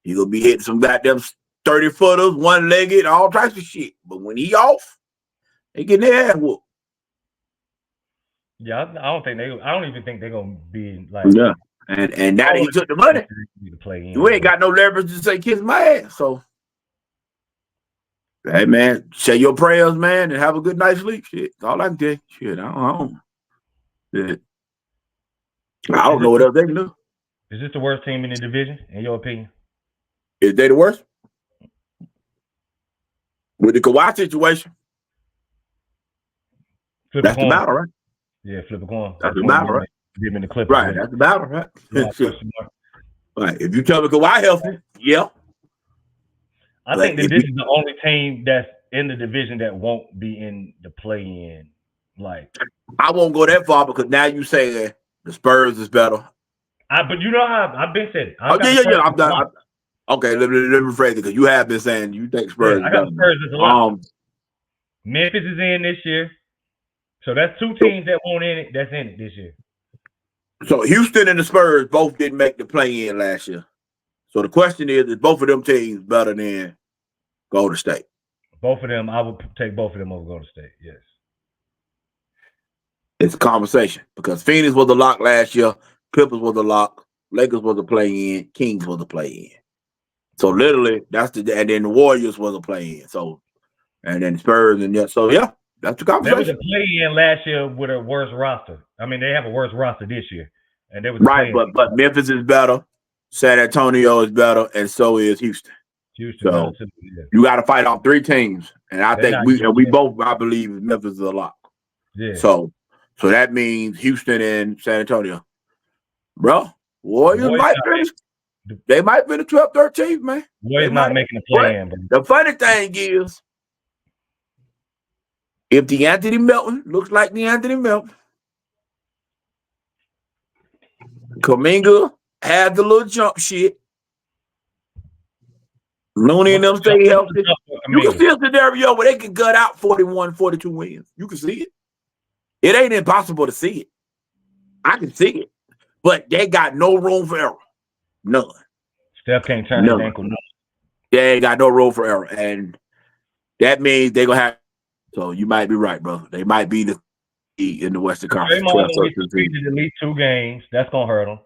[SPEAKER 3] He gonna be hitting some goddamn 30-footers, one-legged, all types of shit. But when he off, they getting their ass whooped.
[SPEAKER 1] Yeah, I don't even think they're gonna be like.
[SPEAKER 3] Yeah, and now that he took the money, you ain't got no leverage to say kiss my ass. So, hey man, say your prayers, man, and have a good night's sleep. Shit, that's all I can tell you. Shit, I don't know what else they can do.
[SPEAKER 1] Is this the worst team in the division, in your opinion?
[SPEAKER 3] Is they the worst? With the Kawhi situation, that's the battle, right?
[SPEAKER 1] Yeah, flip a coin.
[SPEAKER 3] That's the battle, right?
[SPEAKER 1] Give me the clip.
[SPEAKER 3] Right, that's the battle, right? Right. If you tell me Kawhi healthy, yeah.
[SPEAKER 1] I think that this is the only team that's in the division that won't be in the play-in. Like,
[SPEAKER 3] I won't go that far because now you say that the Spurs is better.
[SPEAKER 1] But you know how I've been saying.
[SPEAKER 3] Yeah. I'm done. Okay, let me rephrase it because you have been saying you think Spurs.
[SPEAKER 1] I got Spurs as a lot. Memphis is in this year. So that's two teams that won't in it. That's in it this year.
[SPEAKER 3] So Houston and the Spurs both didn't make the play-in last year. So the question is both of them teams better than Golden State?
[SPEAKER 1] Both of them, I would take both of them over Golden State, yes.
[SPEAKER 3] It's a conversation because Phoenix was a lock last year, Clippers was a lock, Lakers was a play-in, Kings was a play-in. So literally, and then the Warriors was a play-in. So, and then Spurs so yeah, that's the conversation.
[SPEAKER 1] There was a play-in last year with a worse roster. I mean, they have a worse roster this year, and there was
[SPEAKER 3] right. But Memphis is better, San Antonio is better, and so is Houston. So you got to fight off three teams, and I think we both, I believe, Memphis is a lock.
[SPEAKER 1] Yeah.
[SPEAKER 3] So that means Houston and San Antonio, bro. Warriors might finish. They might be the 12th, 13th, man.
[SPEAKER 1] Warriors not making a play-in, bro.
[SPEAKER 3] The funny thing is, if DeAnthony Melton looks like DeAnthony Melton, Kuminga had the little jump shit. Looney and them stay healthy. You can see a scenario where they can gut out 41, 42 wins. You can see it. It ain't impossible to see it. I can see it. But they got no room for error. None.
[SPEAKER 1] Steph can't turn his ankle. None.
[SPEAKER 3] They ain't got no room for error. And that means they're going to have. So you might be right, bro. They might be the in the Western Conference.
[SPEAKER 1] They might be at least 2 games. That's going to hurt them.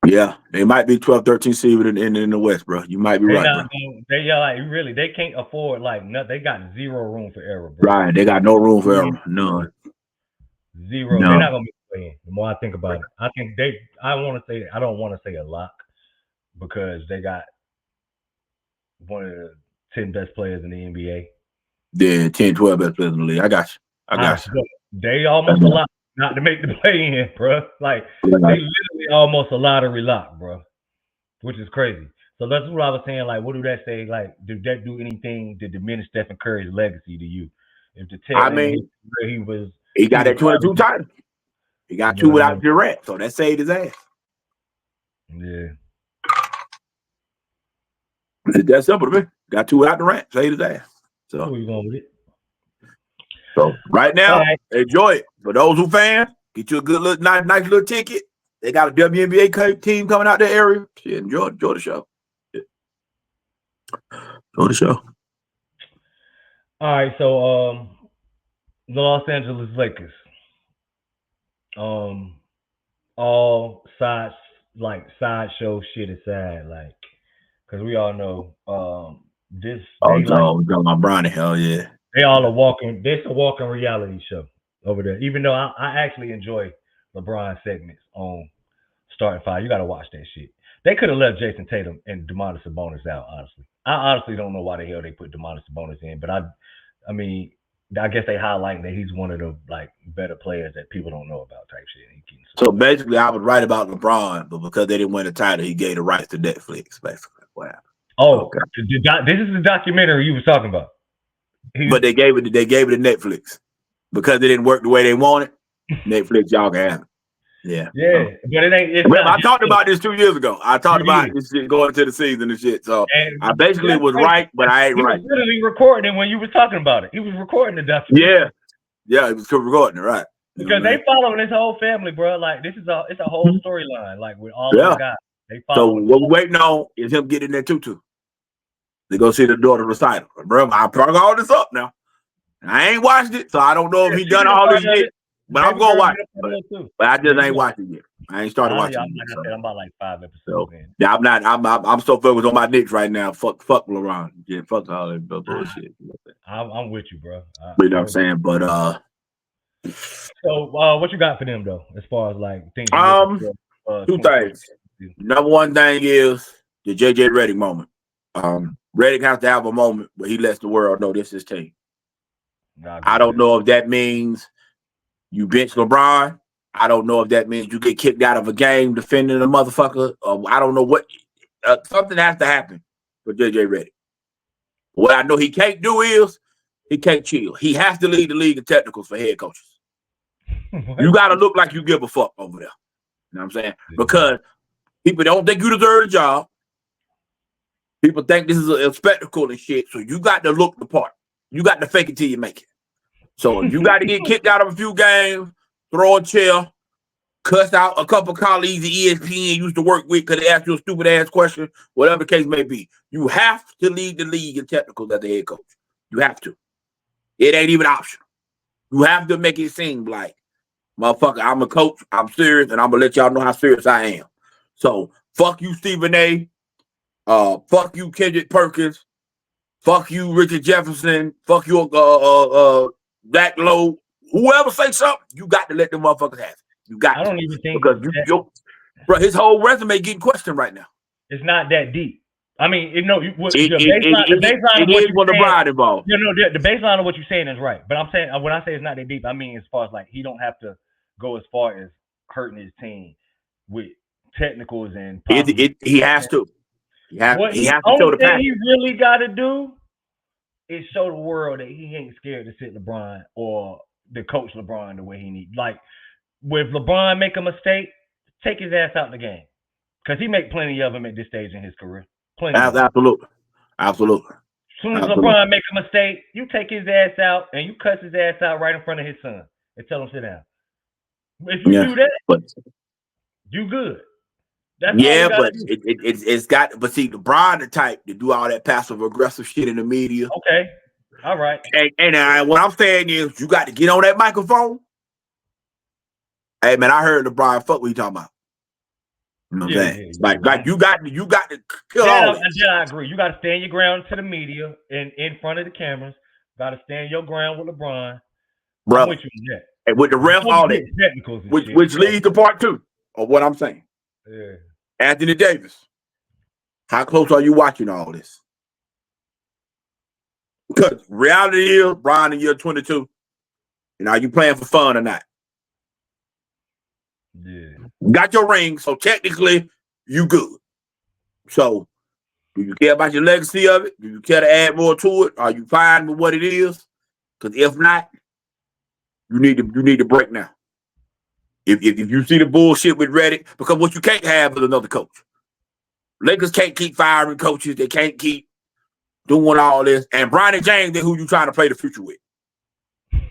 [SPEAKER 3] Yeah, they might be 12, 13 seed in the West, bro. You might be right, bro.
[SPEAKER 1] They can't afford they got zero room for error, bro.
[SPEAKER 3] Right, they got no room for error. None.
[SPEAKER 1] Zero. No. They're not gonna be playing. The more I think about it, I think I don't want to say a lock because they got one of the 10 best players in the NBA.
[SPEAKER 3] Yeah, 10, 12 best players in the league. I got you.
[SPEAKER 1] They almost a lot not to make the play-in, bro. Like they literally almost a lottery lock, bro, which is crazy. So that's what I was saying. Like, what do that say? Like, did that do anything to diminish Stephen Curry's legacy to you? If the
[SPEAKER 3] he got that 22 title. He got 2 without Durant, so that saved his ass.
[SPEAKER 1] Yeah,
[SPEAKER 3] it's that simple to me. Got 2 without Durant, saved his ass. So
[SPEAKER 1] where you going with it?
[SPEAKER 3] So right now, enjoy it. For those who fans, get you a good little nice little ticket. They got a WNBA team coming out the area. Shit, enjoy the show. Yeah. Enjoy the show.
[SPEAKER 1] All right, so the Los Angeles Lakers. All sideshow shit aside, like, because we all know this.
[SPEAKER 3] My Bronny, hell yeah.
[SPEAKER 1] They all are walking. This a walking reality show over there. Even though I actually enjoy LeBron segments on Starting 5. You got to watch that shit. They could have left Jason Tatum and Domantas Sabonis out. Honestly, I honestly don't know why the hell they put Domantas Sabonis in. But I mean, I guess they highlight that he's one of the better players that people don't know about type shit.
[SPEAKER 3] So basically, I was right about LeBron, but because they didn't win the title, he gave the rights to Netflix. Basically, wow.
[SPEAKER 1] Oh, okay. This is the documentary you was talking about.
[SPEAKER 3] But they gave it to Netflix because it didn't work the way they wanted. Netflix, y'all can have it. Yeah.
[SPEAKER 1] But it ain't.
[SPEAKER 3] I talked about this 2 years ago. I talked about this shit going into the season and shit. So I basically was right, but I ain't right.
[SPEAKER 1] He was literally recording it when you were talking about it. He was recording the documentary.
[SPEAKER 3] Yeah, he was recording it, right?
[SPEAKER 1] Because they following this whole family, bro. Like it's a whole storyline, like with all the guys. They follow.
[SPEAKER 3] So what we're waiting on is him getting that tutu. They go see the daughter recital. Bro, I brought all this up now. I ain't watched it, so I don't know if he done all this shit. But I'm gonna watch it. But I just ain't watched it yet. I ain't started watching it.
[SPEAKER 1] I'm about 5 episodes in.
[SPEAKER 3] Yeah, I'm not. I'm so focused on my Knicks right now. Fuck LeBron. Yeah, fuck all that bullshit.
[SPEAKER 1] I'm with you, bro.
[SPEAKER 3] You know what I'm saying? But
[SPEAKER 1] so what you got for them though, as far as things?
[SPEAKER 3] 2 things. Number 1 thing is the JJ Redick moment. Redick has to have a moment where he lets the world know this is his team. I don't know if that means you bench LeBron. I don't know if that means you get kicked out of a game defending a motherfucker. I don't know what. Something has to happen for JJ Redick. What I know he can't do is he can't chill. He has to lead the league in technicals for head coaches. You got to look like you give a fuck over there. You know what I'm saying? Because people don't think you deserve the job. People think this is a spectacle and shit. So you got to look the part. You got to fake it till you make it. So if you got to get kicked out of a few games, throw a chair, cuss out a couple colleagues at ESPN used to work with because they asked you a stupid ass question, whatever the case may be. You have to lead the league in technicals as the head coach. You have to. It ain't even optional. You have to make it seem like, motherfucker, I'm a coach, I'm serious, and I'm gonna let y'all know how serious I am. So fuck you, Stephen A. Fuck you, Kendrick Perkins. Fuck you, Richard Jefferson. Fuck you, Zach Lowe. Whoever say something, you got to let them motherfuckers have it. You got
[SPEAKER 1] I don't even think
[SPEAKER 3] because bro, his whole resume getting questioned right now.
[SPEAKER 1] It's not that deep. I mean, the baseline
[SPEAKER 3] of what you're saying, involved.
[SPEAKER 1] The baseline of what you're saying is right. But I'm saying when I say it's not that deep, I mean as far as like he don't have to go as far as hurting his team with technicals and
[SPEAKER 3] he has to. He has to show the
[SPEAKER 1] thing he really got to do is show the world that he ain't scared to sit LeBron or to coach LeBron the way he needs. Like, if LeBron make a mistake, take his ass out of the game. Because he make plenty of them at this stage in his career.
[SPEAKER 3] Absolutely.
[SPEAKER 1] As soon as LeBron make a mistake, you take his ass out and you cuss his ass out right in front of his son and tell him sit down. If you do that, you good. That's
[SPEAKER 3] but it's got. But see, LeBron the type to do all that passive aggressive shit in the media.
[SPEAKER 1] Okay, all right.
[SPEAKER 3] And what I'm saying is, you got to get on that microphone. Hey man, I heard LeBron. Fuck what you talking about. You know what I'm saying? Like you got to kill all this.
[SPEAKER 1] I agree. You got to stand your ground to the media and in front of the cameras. Got to stand your ground with LeBron.
[SPEAKER 3] Bro,
[SPEAKER 1] I'm with you with that.
[SPEAKER 3] And with the ref, all that. Which leads to part two of what I'm saying.
[SPEAKER 1] Yeah.
[SPEAKER 3] Anthony Davis, how close are you watching all this? Because reality is, Brian in year 22, and are you playing for fun or not?
[SPEAKER 1] Yeah.
[SPEAKER 3] Got your ring, so technically you good. So do you care about your legacy of it? Do you care to add more to it? Are you fine with what it is? Because if not, you need to break now. If you see the bullshit with Redick, because what you can't have is another coach. Lakers can't keep firing coaches. They can't keep doing all this. And Bronny James is who you trying to play the future with.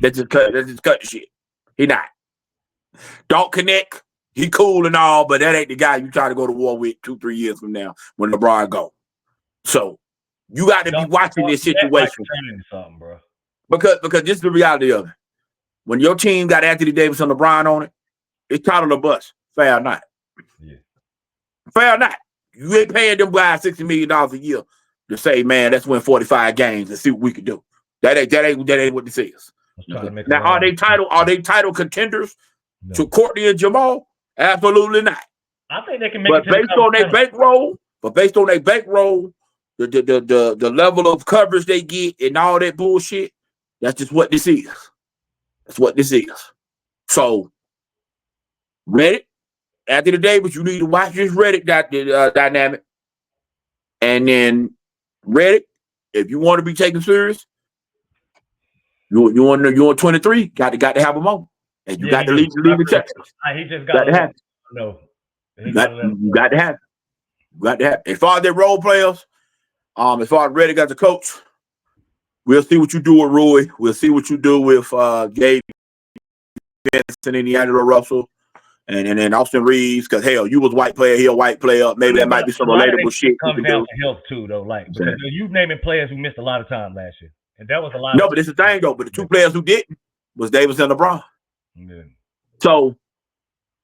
[SPEAKER 3] Let's just cut the shit. He not. Don't connect. He cool and all, but that ain't the guy you try to go to war with 2-3 years from now when LeBron go. So you got to be watching this situation.
[SPEAKER 1] Bro.
[SPEAKER 3] Because this is the reality of it. When your team got Anthony Davis and LeBron on it, it's title of bust. Fair or not.
[SPEAKER 1] Yeah.
[SPEAKER 3] Fair or not. You ain't paying them guys $60 million a year to say, man, let's win 45 games and see what we can do. That ain't what this is. Now, are they title contenders to Courtney and Jamal? Absolutely not.
[SPEAKER 1] I think they can make
[SPEAKER 3] it. But based on their bankroll, the level of coverage they get and all that bullshit, that's just what this is. That's what this is. So, Redick, Anthony Davis, you need to watch this Redick dynamic. And then Redick, if you want to be taken serious, you want 23, got to have him on. And you got to leave the Texas.
[SPEAKER 1] He just got to have it. No.
[SPEAKER 3] You got to have it. You got to have it. As far as their role players, as far as Redick as a coach, we'll see what you do with Rui. We'll see what you do with Gabe Vincent and D'Angelo Russell. And then Austin Reeves, because hell, you was white player, he a white player. Maybe that might be some relatable shit.
[SPEAKER 1] It comes down to health too, though. Like because you naming players who missed a lot of time last year, and that was a lot.
[SPEAKER 3] No, but it's the thing though. But the two players who didn't was Davis and LeBron.
[SPEAKER 1] Yeah.
[SPEAKER 3] So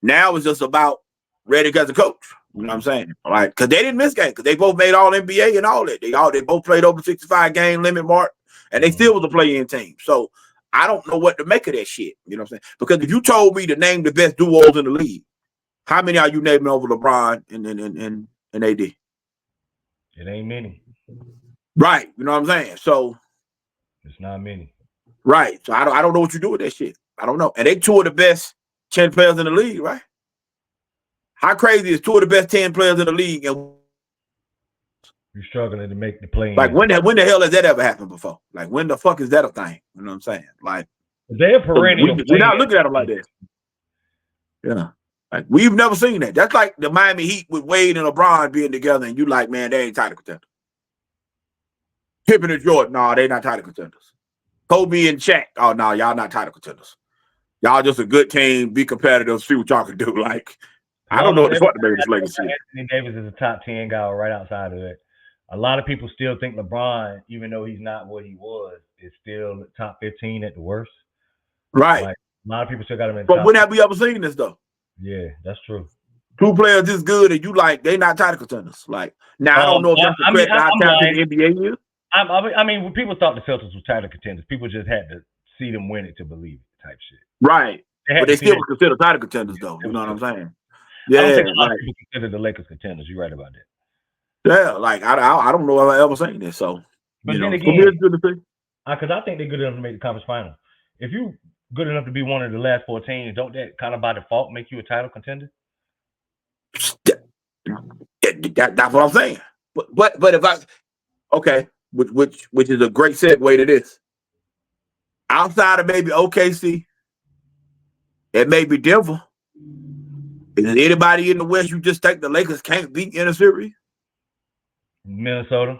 [SPEAKER 3] now it's just about Redick as a coach. You know what I'm saying? All right, because they didn't miss games, because they both made all NBA and all that. They both played over 65 game limit mark, and they still was a play-in team. So I don't know what to make of that shit. You know what I'm saying? Because if you told me to name the best duos in the league, how many are you naming over LeBron and AD?
[SPEAKER 1] It ain't many.
[SPEAKER 3] Right. You know what I'm saying? So
[SPEAKER 1] it's not many.
[SPEAKER 3] Right. So I don't know what you do with that shit. I don't know. And they two of the best 10 players in the league, right? How crazy is two of the best 10 players in the league and
[SPEAKER 1] you're struggling to make the play?
[SPEAKER 3] Like when the hell has that ever happened before? Like when the fuck is that a thing? You know what I'm saying? Like
[SPEAKER 1] they're perennial.
[SPEAKER 3] We're not looking at them like that. Yeah. Like we've never seen that. That's like the Miami Heat with Wade and LeBron being together, and you like, man, they ain't title contenders. Pippen and Jordan, no, they not title contenders. Kobe and Shaq. Oh no, y'all not title contenders. Y'all just a good team. Be competitive. See what y'all can do. Like I don't know what the fuck to make this legacy.
[SPEAKER 1] Anthony Davis is a top 10 guy right outside of it. A lot of people still think LeBron, even though he's not what he was, is still top 15 at the worst.
[SPEAKER 3] Right.
[SPEAKER 1] Like, a lot of people still got him in.
[SPEAKER 3] But when have we ever seen this though?
[SPEAKER 1] Yeah, that's true.
[SPEAKER 3] Two players this good and you like they not title contenders. Like now I don't know if that's the correct how talented the NBA is.
[SPEAKER 1] I mean, when people thought the Celtics were title contenders, people just had to see them win it to believe it, type shit.
[SPEAKER 3] Right. But they still consider title contenders though. You know what I'm saying? Yeah.
[SPEAKER 1] I don't think a lot of people consider the Lakers contenders. You're right about that.
[SPEAKER 3] Yeah, like I don't know if I ever seen this. So,
[SPEAKER 1] but then again, because I think they're good enough to make the conference final. If you good enough to be one of the last 14, don't that kind of by default make you a title contender?
[SPEAKER 3] That's what I'm saying. But if which is a great segue to this. Outside of maybe OKC, it may be Denver. Is there anybody in the West you just think the Lakers can't beat in a series?
[SPEAKER 1] Minnesota,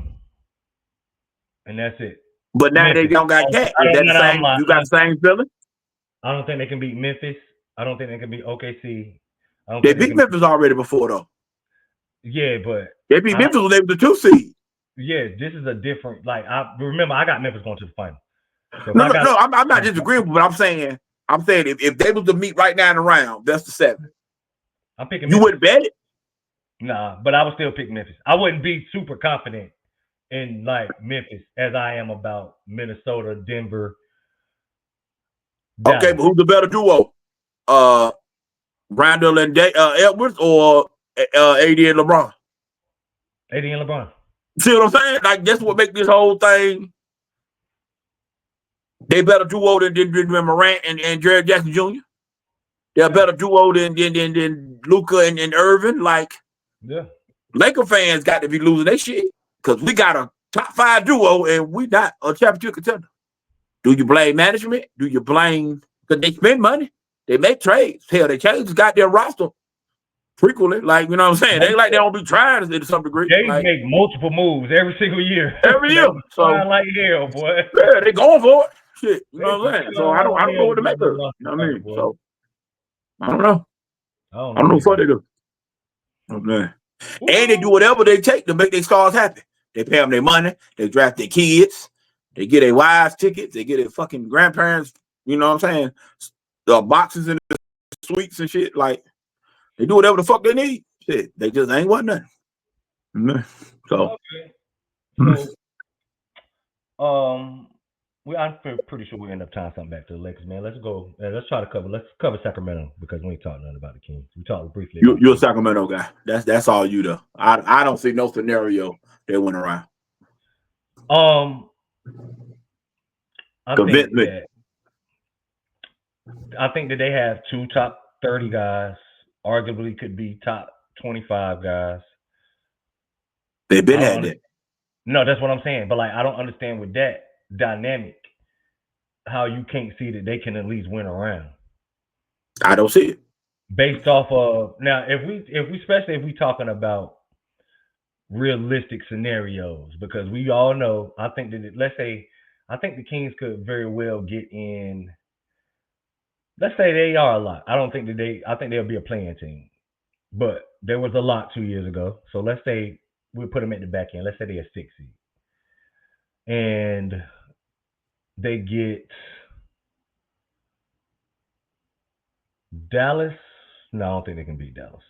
[SPEAKER 1] and that's it.
[SPEAKER 3] But now Memphis. They don't got Cat. Is that the same? You got the same feeling?
[SPEAKER 1] I don't think they can beat Memphis. I don't think they can beat OKC.
[SPEAKER 3] They beat Memphis already before though.
[SPEAKER 1] Yeah, but
[SPEAKER 3] they beat Memphis when they were the 2 seed.
[SPEAKER 1] Yeah, this is a different. Like I remember, I got Memphis going to the final.
[SPEAKER 3] So no. I'm not disagreeing, but I'm saying if they was to meet right now in the round, that's the 7.
[SPEAKER 1] I'm picking.
[SPEAKER 3] You wouldn't bet it.
[SPEAKER 1] Nah, but I would still pick Memphis. I wouldn't be super confident in like Memphis as I am about Minnesota, Denver.
[SPEAKER 3] Dallas. Okay, but who's the better duo? Randall and Edwards or AD and LeBron?
[SPEAKER 1] AD and LeBron.
[SPEAKER 3] See what I'm saying? Like that's what makes this whole thing. They better duo than Morant and Jared Jackson Jr. They're a better duo than Luka and Irvin. Like,
[SPEAKER 1] yeah,
[SPEAKER 3] Laker fans got to be losing their shit because we got a top 5 duo and we not a championship contender. Do you blame management? Do you blame because they spend money? They make trades. Hell, they change the goddamn roster frequently. Like, you know what I'm saying? They don't be trying to some degree.
[SPEAKER 1] They make multiple moves every single year.
[SPEAKER 3] Every year. So
[SPEAKER 1] like hell, boy.
[SPEAKER 3] Yeah, they going for it. Shit. You know what I'm saying? So I don't know what to make of it. You know what I mean? So I don't know. I don't know what they do. Okay. And they do whatever they take to make their stars happy. They pay them their money. They draft their kids. They get their wives tickets. They get their fucking grandparents. You know what I'm saying? The boxes and the suites and shit. Like they do whatever the fuck they need. Shit, they just ain't want nothing. So,
[SPEAKER 1] I'm pretty sure we end up tying something back to the Lakers, man. Let's go. Let's cover Sacramento because we ain't talking nothing about the Kings. We talked briefly.
[SPEAKER 3] You're a Sacramento guy. That's all you though. I don't see no scenario they went around. Convince me.
[SPEAKER 1] I think that they have 2 top 30 guys. Arguably could be top 25 guys.
[SPEAKER 3] They've been at it.
[SPEAKER 1] No, that's what I'm saying. But like, I don't understand with that dynamic how you can't see that they can at least win around.
[SPEAKER 3] I don't see it.
[SPEAKER 1] Based off of now, if we especially if we talking about realistic scenarios, because we all know, I think that I think the Kings could very well get in. Let's say they are a lot. I think they'll be a playing team. But there was a lot 2 years ago. So let's say we put them at the back end. Let's say they're a 6 seed. And they get Dallas. No, I don't think they can beat Dallas.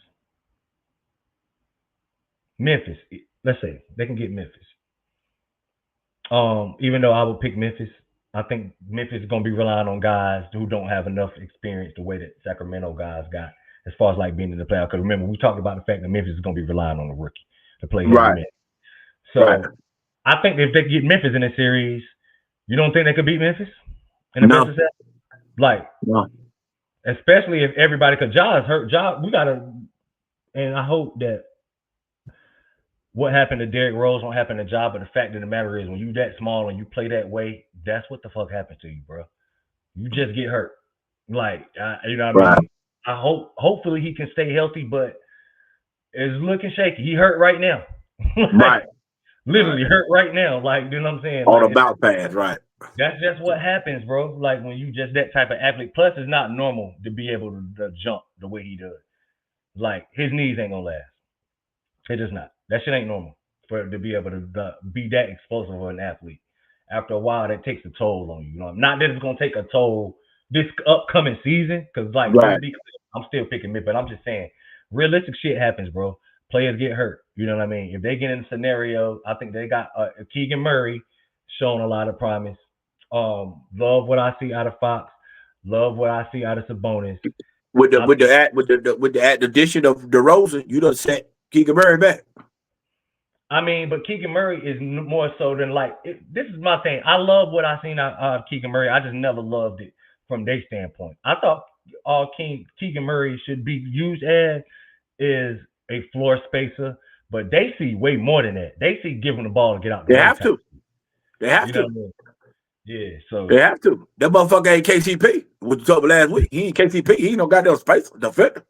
[SPEAKER 1] Memphis. Let's say they can get Memphis. Even though I would pick Memphis, I think Memphis is going to be relying on guys who don't have enough experience the way that Sacramento guys got as far as like being in the playoff. Because remember, we talked about the fact that Memphis is going to be relying on a rookie to play.
[SPEAKER 3] Right.
[SPEAKER 1] So I think if they get Memphis in a series, you don't think they could beat Memphis? In the best like,
[SPEAKER 3] no.
[SPEAKER 1] Especially if everybody, because Ja is hurt. Ja, we got to, and I hope that what happened to Derrick Rose won't happen to Ja, but the fact of the matter is when you that small and you play that way, that's what the fuck happened to you, bro. You just get hurt. Like, you know what I mean? I hopefully he can stay healthy, but it's looking shaky. He hurt right now.
[SPEAKER 3] Right.
[SPEAKER 1] literally hurt right now. Like, you know what I'm saying?
[SPEAKER 3] On
[SPEAKER 1] Like,
[SPEAKER 3] a bounce pass, right?
[SPEAKER 1] that's just what happens, bro. Like when you just that type of athlete. Plus, it's not normal to be able to jump the way he does. Like his knees ain't gonna last. It is not. That shit ain't normal for it to be able to be that explosive of an athlete. After a while, that takes a toll on you. You know, not that it's gonna take a toll this upcoming season, because like
[SPEAKER 3] Right.
[SPEAKER 1] I'm still picking mid, but I'm just saying, realistic shit happens, bro. Players get hurt. You know what I mean? If they get in a scenario, I think they got Keegan Murray showing a lot of promise. Love what I see out of Fox. Love what I see out of Sabonis.
[SPEAKER 3] With the addition of DeRozan, you done set Keegan Murray back.
[SPEAKER 1] I mean, but Keegan Murray is more so than like this is my thing. I love what I seen out of Keegan Murray. I just never loved it from their standpoint. I thought Keegan Murray should be used as is a floor spacer, but they see way more than that. They see giving the ball to get out.
[SPEAKER 3] They have to. They have to.
[SPEAKER 1] I mean? Yeah, so
[SPEAKER 3] they have to. That motherfucker ain't KCP. What you talking last week? He ain't KCP. He ain't no goddamn space defender.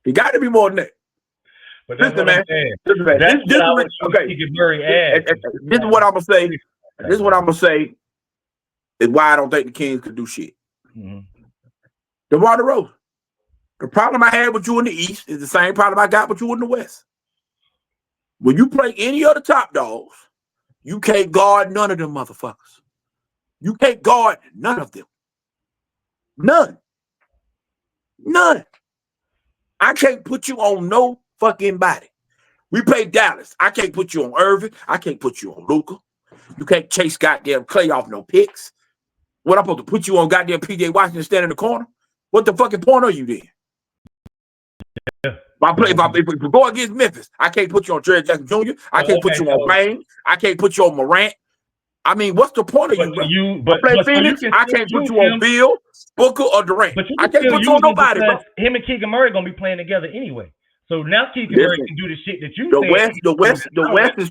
[SPEAKER 3] He got to be more than that.
[SPEAKER 1] But that's
[SPEAKER 3] listen,
[SPEAKER 1] what I'm saying.
[SPEAKER 3] This is what I'm gonna say. This is what I'm gonna say. Is why I don't think the Kings could do shit.
[SPEAKER 1] Mm-hmm.
[SPEAKER 3] DeMar DeRozan. The problem I had with you in the East is the same problem I got with you in the West. When you play any of the top dogs, you can't guard none of them motherfuckers. You can't guard none of them. None. I can't put you on no fucking body. We play Dallas. I can't put you on Irving. I can't put you on Luka. You can't chase goddamn Clay off no picks. What, I'm supposed to put you on goddamn PJ Washington standing in the corner? What the fucking point are you then? If we go against Memphis, I can't put you on Jared Jackson Jr. I can't put you on Wayne. I can't put you on Morant. I mean, what's the point of you? But Phoenix, I can't put you on Bill, Booker, or Durant. I can't put you on nobody, bro.
[SPEAKER 1] Him and Keegan Murray gonna be playing together anyway. So now Keegan Murray can do the shit that you.
[SPEAKER 3] The West is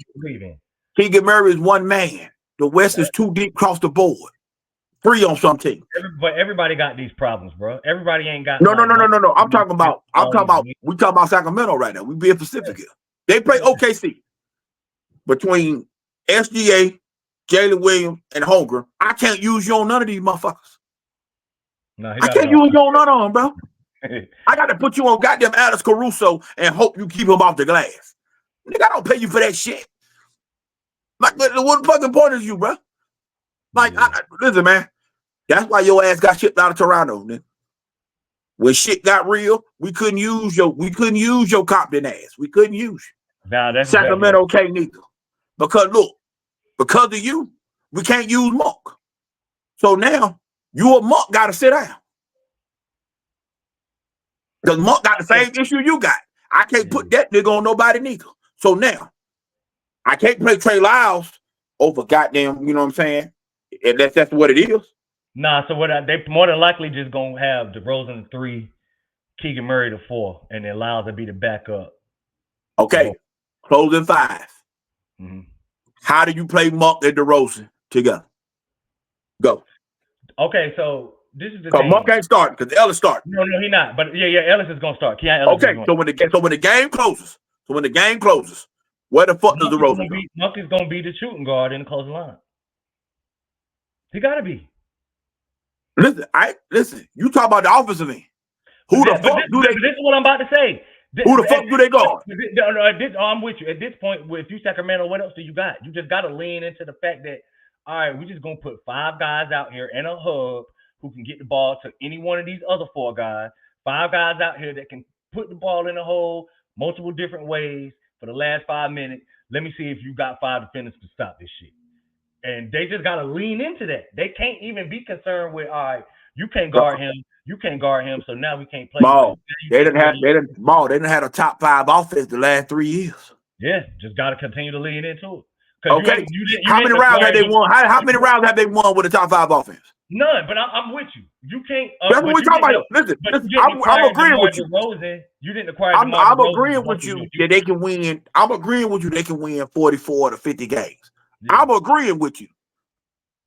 [SPEAKER 3] Keegan Murray is one man. The West is too deep across the board. 3 on some team.
[SPEAKER 1] But everybody got these problems, bro. Everybody ain't got.
[SPEAKER 3] No. I'm talking about. We talking about Sacramento right now. We being specific here. They play OKC between SGA, Jalen Williams, and Holmgren. I can't use you on none of these motherfuckers.
[SPEAKER 1] No,
[SPEAKER 3] I can't use you on none of them, bro. I got to put you on goddamn Alex Caruso and hope you keep him off the glass. Nigga, I don't pay you for that shit. Like, what fucking point is you, bro? Like, listen, man. That's why your ass got shipped out of Toronto, nigga. When shit got real, we couldn't use your Compton ass. We couldn't use you.
[SPEAKER 1] Nah, that's
[SPEAKER 3] Sacramento can't neither. Because look, because of you, we can't use Monk. So now you or Monk gotta sit down. Because Monk got the same issue you got. I can't put that nigga on nobody neither. So now I can't play Trey Lyles over goddamn, you know what I'm saying? And that's what it is.
[SPEAKER 1] Nah, so they more than likely just gonna have DeRozan 3, Keegan Murray 4, and then Lyles to be the backup.
[SPEAKER 3] Okay, closing 5.
[SPEAKER 1] Mm-hmm.
[SPEAKER 3] How do you play Monk and DeRozan together? Go.
[SPEAKER 1] Okay, so this is the thing.
[SPEAKER 3] Monk ain't starting because Ellis starting.
[SPEAKER 1] No, he not. But yeah, Ellis is gonna start.
[SPEAKER 3] Okay, so when the game closes, where the fuck does DeRozan go?
[SPEAKER 1] Monk is gonna be the shooting guard in the closing line. He gotta be.
[SPEAKER 3] Listen. You talk about the offensive end. Who the fuck do they?
[SPEAKER 1] This is what I'm about to say.
[SPEAKER 3] Who the fuck do they guard?
[SPEAKER 1] I'm with you. At this point, if you Sacramento, what else do you got? You just got to lean into the fact that, all right, we're just gonna put 5 guys out here in a hub who can get the ball to any one of these other 4 guys. 5 guys out here that can put the ball in the hole multiple different ways for the last 5 minutes. Let me see if you got 5 defenders to stop this shit. And they just got to lean into that. They can't even be concerned with, all right, you can't guard him. You can't guard him, so now we can't play.
[SPEAKER 3] They didn't have a top 5 offense the last 3 years.
[SPEAKER 1] Yeah, just got to continue to lean into it.
[SPEAKER 3] Okay. How many rounds have they won? How many rounds have they won with a top 5 offense?
[SPEAKER 1] None, but I'm with you. You can't.
[SPEAKER 3] That's what we're talking about. Listen, I'm agreeing with you.
[SPEAKER 1] You didn't acquire.
[SPEAKER 3] I'm agreeing with you that they can win. I'm agreeing with you they can win 44 to 50 games. Yeah. I'm agreeing with you.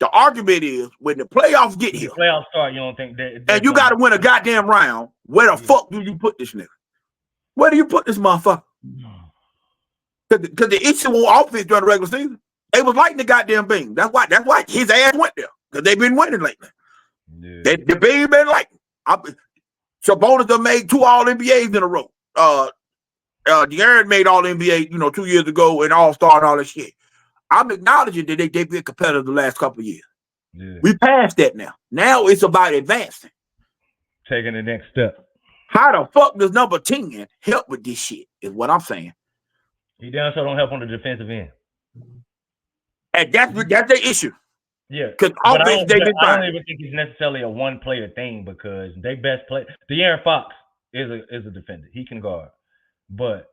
[SPEAKER 3] The argument is when the playoffs get here,
[SPEAKER 1] playoffs start, you don't think that,
[SPEAKER 3] and you got to win a goddamn round. Where the fuck do you put this nigga? Where do you put this motherfucker? Because the issue on offense during the regular season, they was lighting the goddamn beam. That's why his ass went there. Because they've been winning lately. Yeah. The beam been lighting. Sabonis done made 2 All-NBAs in a row. De'Aaron made All-NBA, 2 years ago and All-Star and all that shit. I'm acknowledging that they've been competitive the last couple of years. Yeah. We passed that now. Now it's about advancing.
[SPEAKER 1] Taking the next step.
[SPEAKER 3] How the fuck does number 10 help with this shit is what I'm saying.
[SPEAKER 1] He down so don't help on the defensive end.
[SPEAKER 3] And that's their issue.
[SPEAKER 1] Yeah.
[SPEAKER 3] Because
[SPEAKER 1] I don't even think it's necessarily a one-player thing because they best play. De'Aaron Fox is a defender. He can guard. But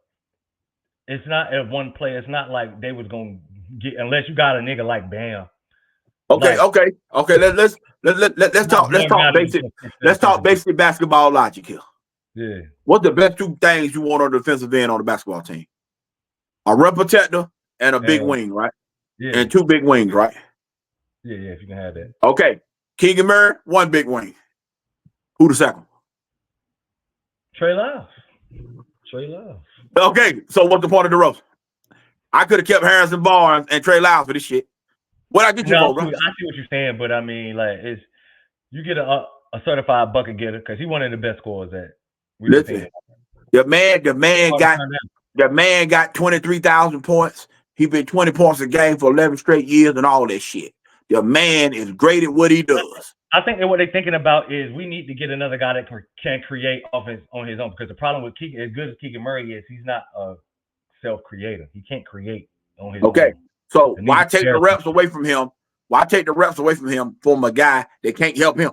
[SPEAKER 1] it's not a one player. It's not like they was gonna get unless you got a nigga like Bam.
[SPEAKER 3] Okay. Let's talk basic. Let's talk basic basketball logic here.
[SPEAKER 1] Yeah.
[SPEAKER 3] What's the best 2 things you want on the defensive end on the basketball team? A rim protector and a big wing, right?
[SPEAKER 1] Yeah.
[SPEAKER 3] And 2 big wings, right?
[SPEAKER 1] Yeah, if you can have that.
[SPEAKER 3] Okay. Keegan Murray, 1 big wing. Who the second?
[SPEAKER 1] Trey Lyles.
[SPEAKER 3] Okay, so what's the point of DeRozan? I could have kept Harrison Barnes and Trey Lyles for this shit. What I get you for, bro?
[SPEAKER 1] I see what you're saying, but I mean, like, you get a certified bucket getter because he's one of the best scorers that we've
[SPEAKER 3] Listen,
[SPEAKER 1] seen.
[SPEAKER 3] The man got 23,000 points. He been 20 points a game for 11 straight years and all that shit. The man is great at what he does.
[SPEAKER 1] I think that what they're thinking about is we need to get another guy that can create offense on his own because the problem with Keegan, as good as Keegan Murray is, he's not a self-creator. He can't create on his own.
[SPEAKER 3] Okay, so why take the reps away from him? Why take the reps away from him from a guy that can't help him?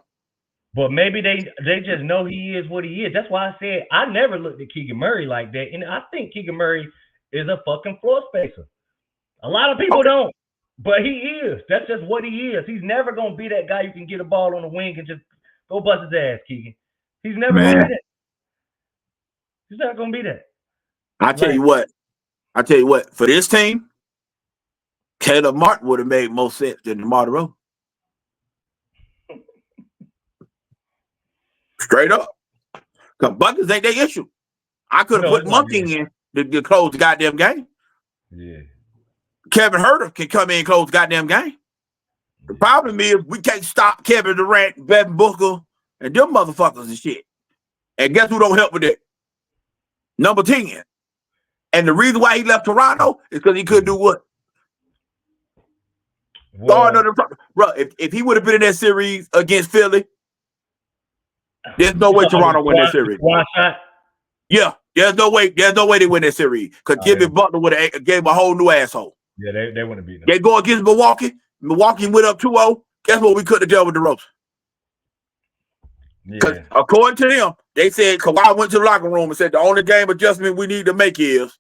[SPEAKER 1] But maybe they just know he is what he is. That's why I said I never looked at Keegan Murray like that. And I think Keegan Murray is a fucking floor spacer. A lot of people don't. But he is. That's just what he is. He's never going to be that guy you can get a ball on the wing and just go bust his ass, Keegan. He's never going to be that. He's not going to be that.
[SPEAKER 3] I tell you what. For this team, Caleb Martin would have made more sense than DeMar DeRozan. Straight up. Because buckets ain't their issue. I could have put Monkey in to close the goddamn game.
[SPEAKER 1] Yeah.
[SPEAKER 3] Kevin Huerter can come in and close the goddamn game. The problem is we can't stop Kevin Durant, Devin Booker, and them motherfuckers and shit. And guess who don't help with that? Number 10. And the reason why he left Toronto is because he couldn't do what? Bro, if he would have been in that series against Philly, there's no way Toronto win that series. Yeah, there's no way they win that series because Jimmy Butler would have gave him a whole new asshole.
[SPEAKER 1] Yeah, they wouldn't have beaten them.
[SPEAKER 3] They go against Milwaukee. Milwaukee went up 2-0. Guess what? We couldn't have done with DeRozan. Because according to them, they said Kawhi went to the locker room and said the only game adjustment we need to make is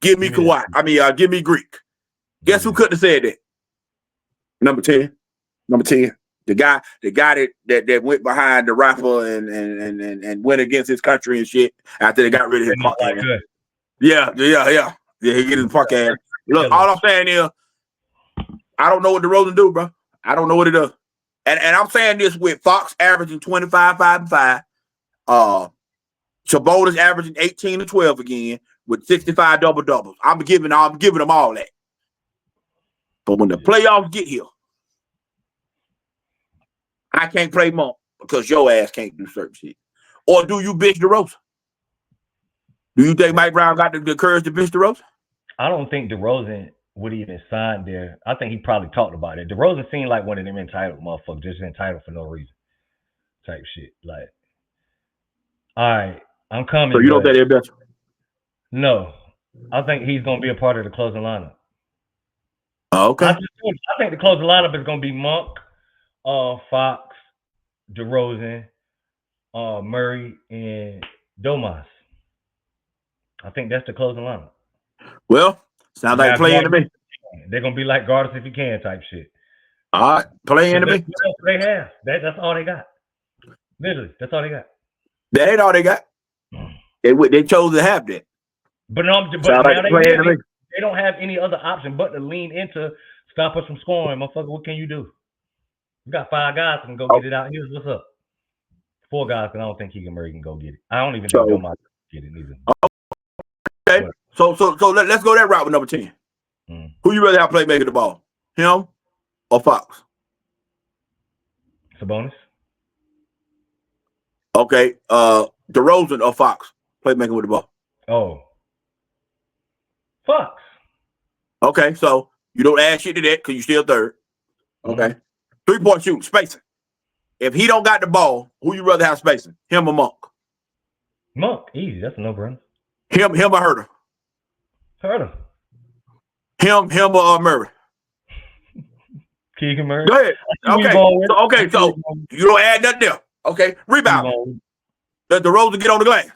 [SPEAKER 3] give me Kawhi. Give me Greek. Guess who couldn't have said that? Number 10. The guy that went behind the rifle and went against his country and shit after they got rid of his fuck ass. Yeah. He get his fuck ass. Look, all I'm saying is, I don't know what DeRozan do, bro. I don't know what he does. And I'm saying this with Fox averaging 25, 5, and 5. Sabonis averaging 18 and 12 again with 65 double-doubles. I'm giving them all that. But when the playoffs get here, I can't play Monk because your ass can't do certain shit. Or do you bitch DeRozan? Do you think Mike Brown got the courage to bitch DeRozan?
[SPEAKER 1] I don't think DeRozan would even sign there. I think he probably talked about it. DeRozan seemed like one of them entitled motherfuckers, just entitled for no reason type shit. Like, all right, I'm coming.
[SPEAKER 3] So you don't think they're better?
[SPEAKER 1] No. I think he's going to be a part of the closing lineup.
[SPEAKER 3] Oh, okay.
[SPEAKER 1] I think the closing lineup is going to be Monk, Fox, DeRozan, Murray, and Domas. I think that's the closing lineup.
[SPEAKER 3] Well, sounds like playing to me.
[SPEAKER 1] They're gonna be like guard us if you can type shit.
[SPEAKER 3] All right, playing to me.
[SPEAKER 1] They have that's all they got. Literally, that's all they got.
[SPEAKER 3] That ain't all they got. They chose to have that.
[SPEAKER 1] But now they don't have any other option but to lean into stop us from scoring, motherfucker. What can you do? We got 5 guys that can go get it out. Here's what's up. 4 guys, and I don't think Keegan Murray can go get it. I don't even think Domas can get it either.
[SPEAKER 3] Okay. So let's go that route with number 10. Who you rather have play making the ball? Him or Fox?
[SPEAKER 1] Sabonis.
[SPEAKER 3] Okay. DeRozan or Fox playmaking with the ball?
[SPEAKER 1] Oh. Fox.
[SPEAKER 3] Okay, so you don't add shit to that because you're still third. Okay. 3-point shooting, spacing. If he don't got the ball, who you rather have spacing? Him or Monk?
[SPEAKER 1] Monk, easy. That's a no-brainer.
[SPEAKER 3] Him or Herter?
[SPEAKER 1] Herter.
[SPEAKER 3] Him or Murray?
[SPEAKER 1] Keegan Murray.
[SPEAKER 3] Go ahead. Okay, so you don't add nothing there. Okay, rebound. Let DeRozan get on the glass.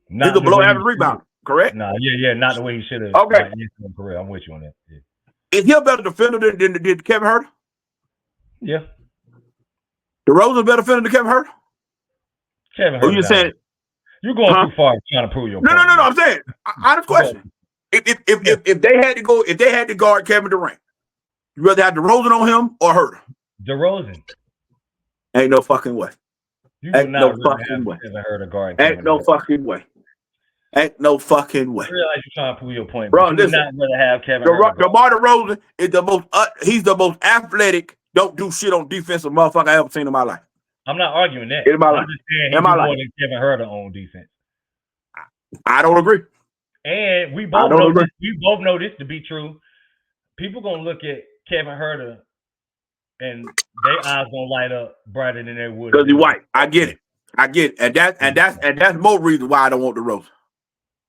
[SPEAKER 3] He's a below average rebounder, correct?
[SPEAKER 1] Nah, yeah, not the way he should have.
[SPEAKER 3] Okay.
[SPEAKER 1] Correct. I'm with you on that. Yeah.
[SPEAKER 3] Is he a better defender than Kevin Herter?
[SPEAKER 1] Yeah.
[SPEAKER 3] DeRozan a better defender than Kevin Herter?
[SPEAKER 1] Kevin Herter.
[SPEAKER 3] You saying
[SPEAKER 1] you're going too far trying to prove your point.
[SPEAKER 3] No. I'm saying honest question. If they had to guard Kevin Durant, you rather have DeRozan on him or Herter?
[SPEAKER 1] DeRozan.
[SPEAKER 3] Ain't no fucking way.
[SPEAKER 1] You
[SPEAKER 3] Ain't
[SPEAKER 1] would not
[SPEAKER 3] no fucking way.
[SPEAKER 1] Kevin Herter guard.
[SPEAKER 3] Ain't no fucking way. Ain't no fucking way.
[SPEAKER 1] I realize you're trying to prove your point,
[SPEAKER 3] bro.
[SPEAKER 1] Listen, not rather have Kevin Herter.
[SPEAKER 3] DeMar DeRozan is the most. He's the most athletic. Don't do shit on defensive motherfucker I ever seen in my life.
[SPEAKER 1] I'm not arguing that.
[SPEAKER 3] In my life.
[SPEAKER 1] I'm just saying he's more than Kevin Herter on defense.
[SPEAKER 3] I don't agree.
[SPEAKER 1] And we both know this to be true. People gonna look at Kevin Herter and their eyes gonna light up brighter than they would.
[SPEAKER 3] Because he's white. I get it. And that's more reason why I don't want DeRozan.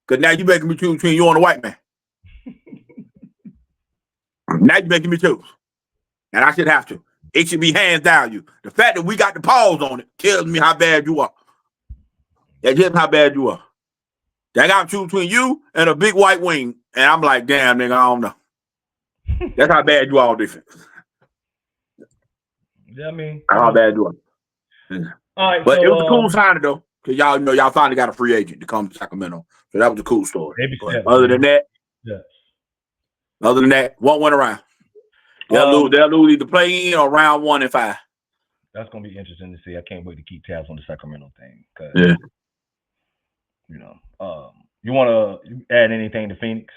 [SPEAKER 3] Because now you're making me choose between you and a white man. Now you're making me choose. And I should have to. It should be hands down you. The fact that we got the pause on it tells me how bad you are. That's just how bad you are. I got to choose between you and a big white wing. And I'm like, damn, nigga, I don't know. That's how bad you are on defense.
[SPEAKER 1] Yeah, I mean.
[SPEAKER 3] That's how bad you are. Yeah. All right, but it was a cool signing, though. Because y'all finally got a free agent to come to Sacramento. So that was a cool story. Other than that, won't win around. They'll lose either play in or round 1 and 5.
[SPEAKER 1] That's gonna be interesting to see. I can't wait to keep tabs on the Sacramento thing.
[SPEAKER 3] Yeah.
[SPEAKER 1] You want to add anything to Phoenix?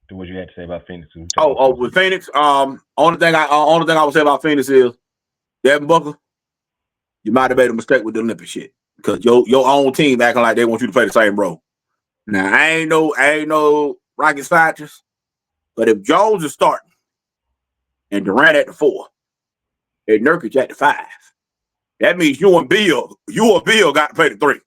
[SPEAKER 1] To what you had to say about Phoenix?
[SPEAKER 3] With Phoenix, only thing I would say about Phoenix is Devin Booker. You might have made a mistake with the Olympic shit because your own team acting like they want you to play the same role. Now I ain't no rocket scientist, but if Jones is starting and Durant at the 4 and Nurkic at the 5, that means you and Bill got to play the 3.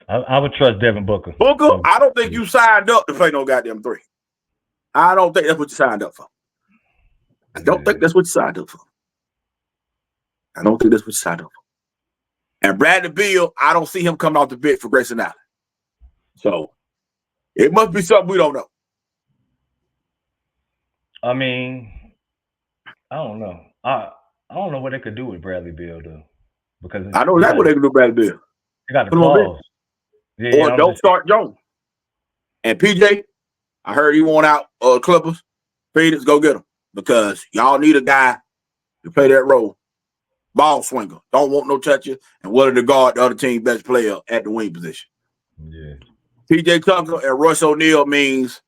[SPEAKER 1] I would trust Devin Booker.
[SPEAKER 3] I don't think you signed up to play no goddamn 3. I don't think that's what you signed up for. I don't think that's what you signed up for. And Bradley Beal, I don't see him coming off the bench for Grayson Allen. So it must be something we don't know.
[SPEAKER 1] I mean, I don't know. I don't know what they could do with Bradley Beal though, because
[SPEAKER 3] I know exactly what they can do with Bradley Beal.
[SPEAKER 1] They got the balls.
[SPEAKER 3] Or don't start Jones. And PJ, I heard he want out Clippers. Phoenix, go get him because y'all need a guy to play that role. Ball swinger. Don't want no touches and willing to guard the other team's best player at the wing position.
[SPEAKER 1] Yeah.
[SPEAKER 3] PJ Tucker and Royce O'Neal means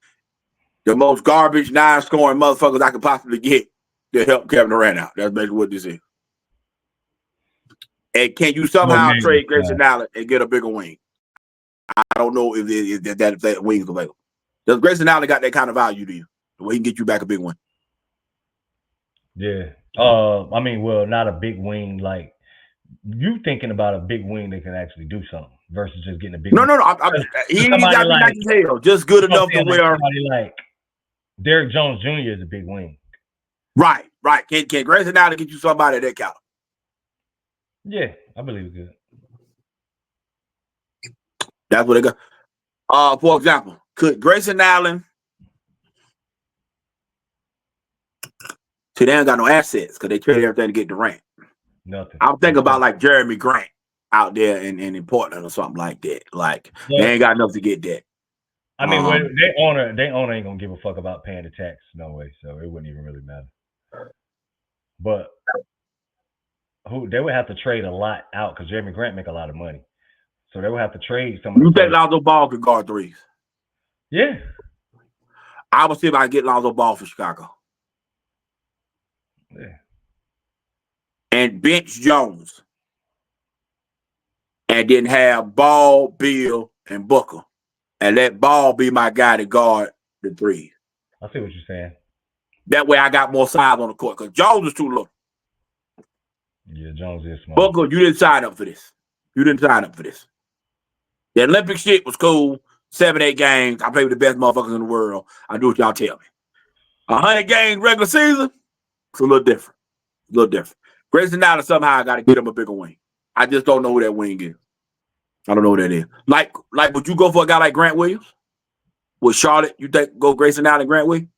[SPEAKER 3] the most garbage, 9-scoring motherfuckers I could possibly get to help Kevin Durant out. That's basically what this is. And can you somehow trade Grayson Allen and get a bigger wing? I don't know if that wing is available. Does Grayson Allen got that kind of value to you? The way he can get you back a big one?
[SPEAKER 1] Yeah. I mean, well, not a big wing like you thinking about a big wing that can actually do something versus just getting a big.
[SPEAKER 3] No. He's got like hell, just good enough to where
[SPEAKER 1] somebody like Derrick Jones Jr. is a big wing.
[SPEAKER 3] Right. Can Grayson Allen get you somebody that caliber?
[SPEAKER 1] Yeah, I believe it could.
[SPEAKER 3] That's what they got. For example, could Grayson Allen? See, they ain't got no assets because they traded everything to get Durant.
[SPEAKER 1] Nothing.
[SPEAKER 3] I'm thinking about like Jeremy Grant out there in Portland or something like that. Like they ain't got enough to get that.
[SPEAKER 1] I mean, their owner ain't gonna give a fuck about paying the tax. No way. So it wouldn't even really matter. But they would have to trade a lot out because Jeremy Grant make a lot of money. So they will have to trade some of
[SPEAKER 3] You
[SPEAKER 1] the
[SPEAKER 3] think
[SPEAKER 1] players.
[SPEAKER 3] Lonzo Ball could guard threes?
[SPEAKER 1] Yeah.
[SPEAKER 3] I would see if I can get Lonzo Ball for Chicago.
[SPEAKER 1] Yeah.
[SPEAKER 3] And bench Jones. And then have Ball, Bill, and Booker. And let Ball be my guy to guard the threes.
[SPEAKER 1] I see what you're saying.
[SPEAKER 3] That way I got more size on the court. Because Jones is too low.
[SPEAKER 1] Yeah, Jones is small.
[SPEAKER 3] Booker, you didn't sign up for this. You didn't sign up for this. The Olympic shit was cool. 7, 8 games. I play with the best motherfuckers in the world. I do what y'all tell me. 100 games regular season, it's a little different. A little different. Grayson Allen somehow I got to get him a bigger wing. I just don't know who that wing is. I don't know who that is. Like, would you go for a guy like Grant Williams? With Charlotte, you think go Grayson Allen, Grant Williams?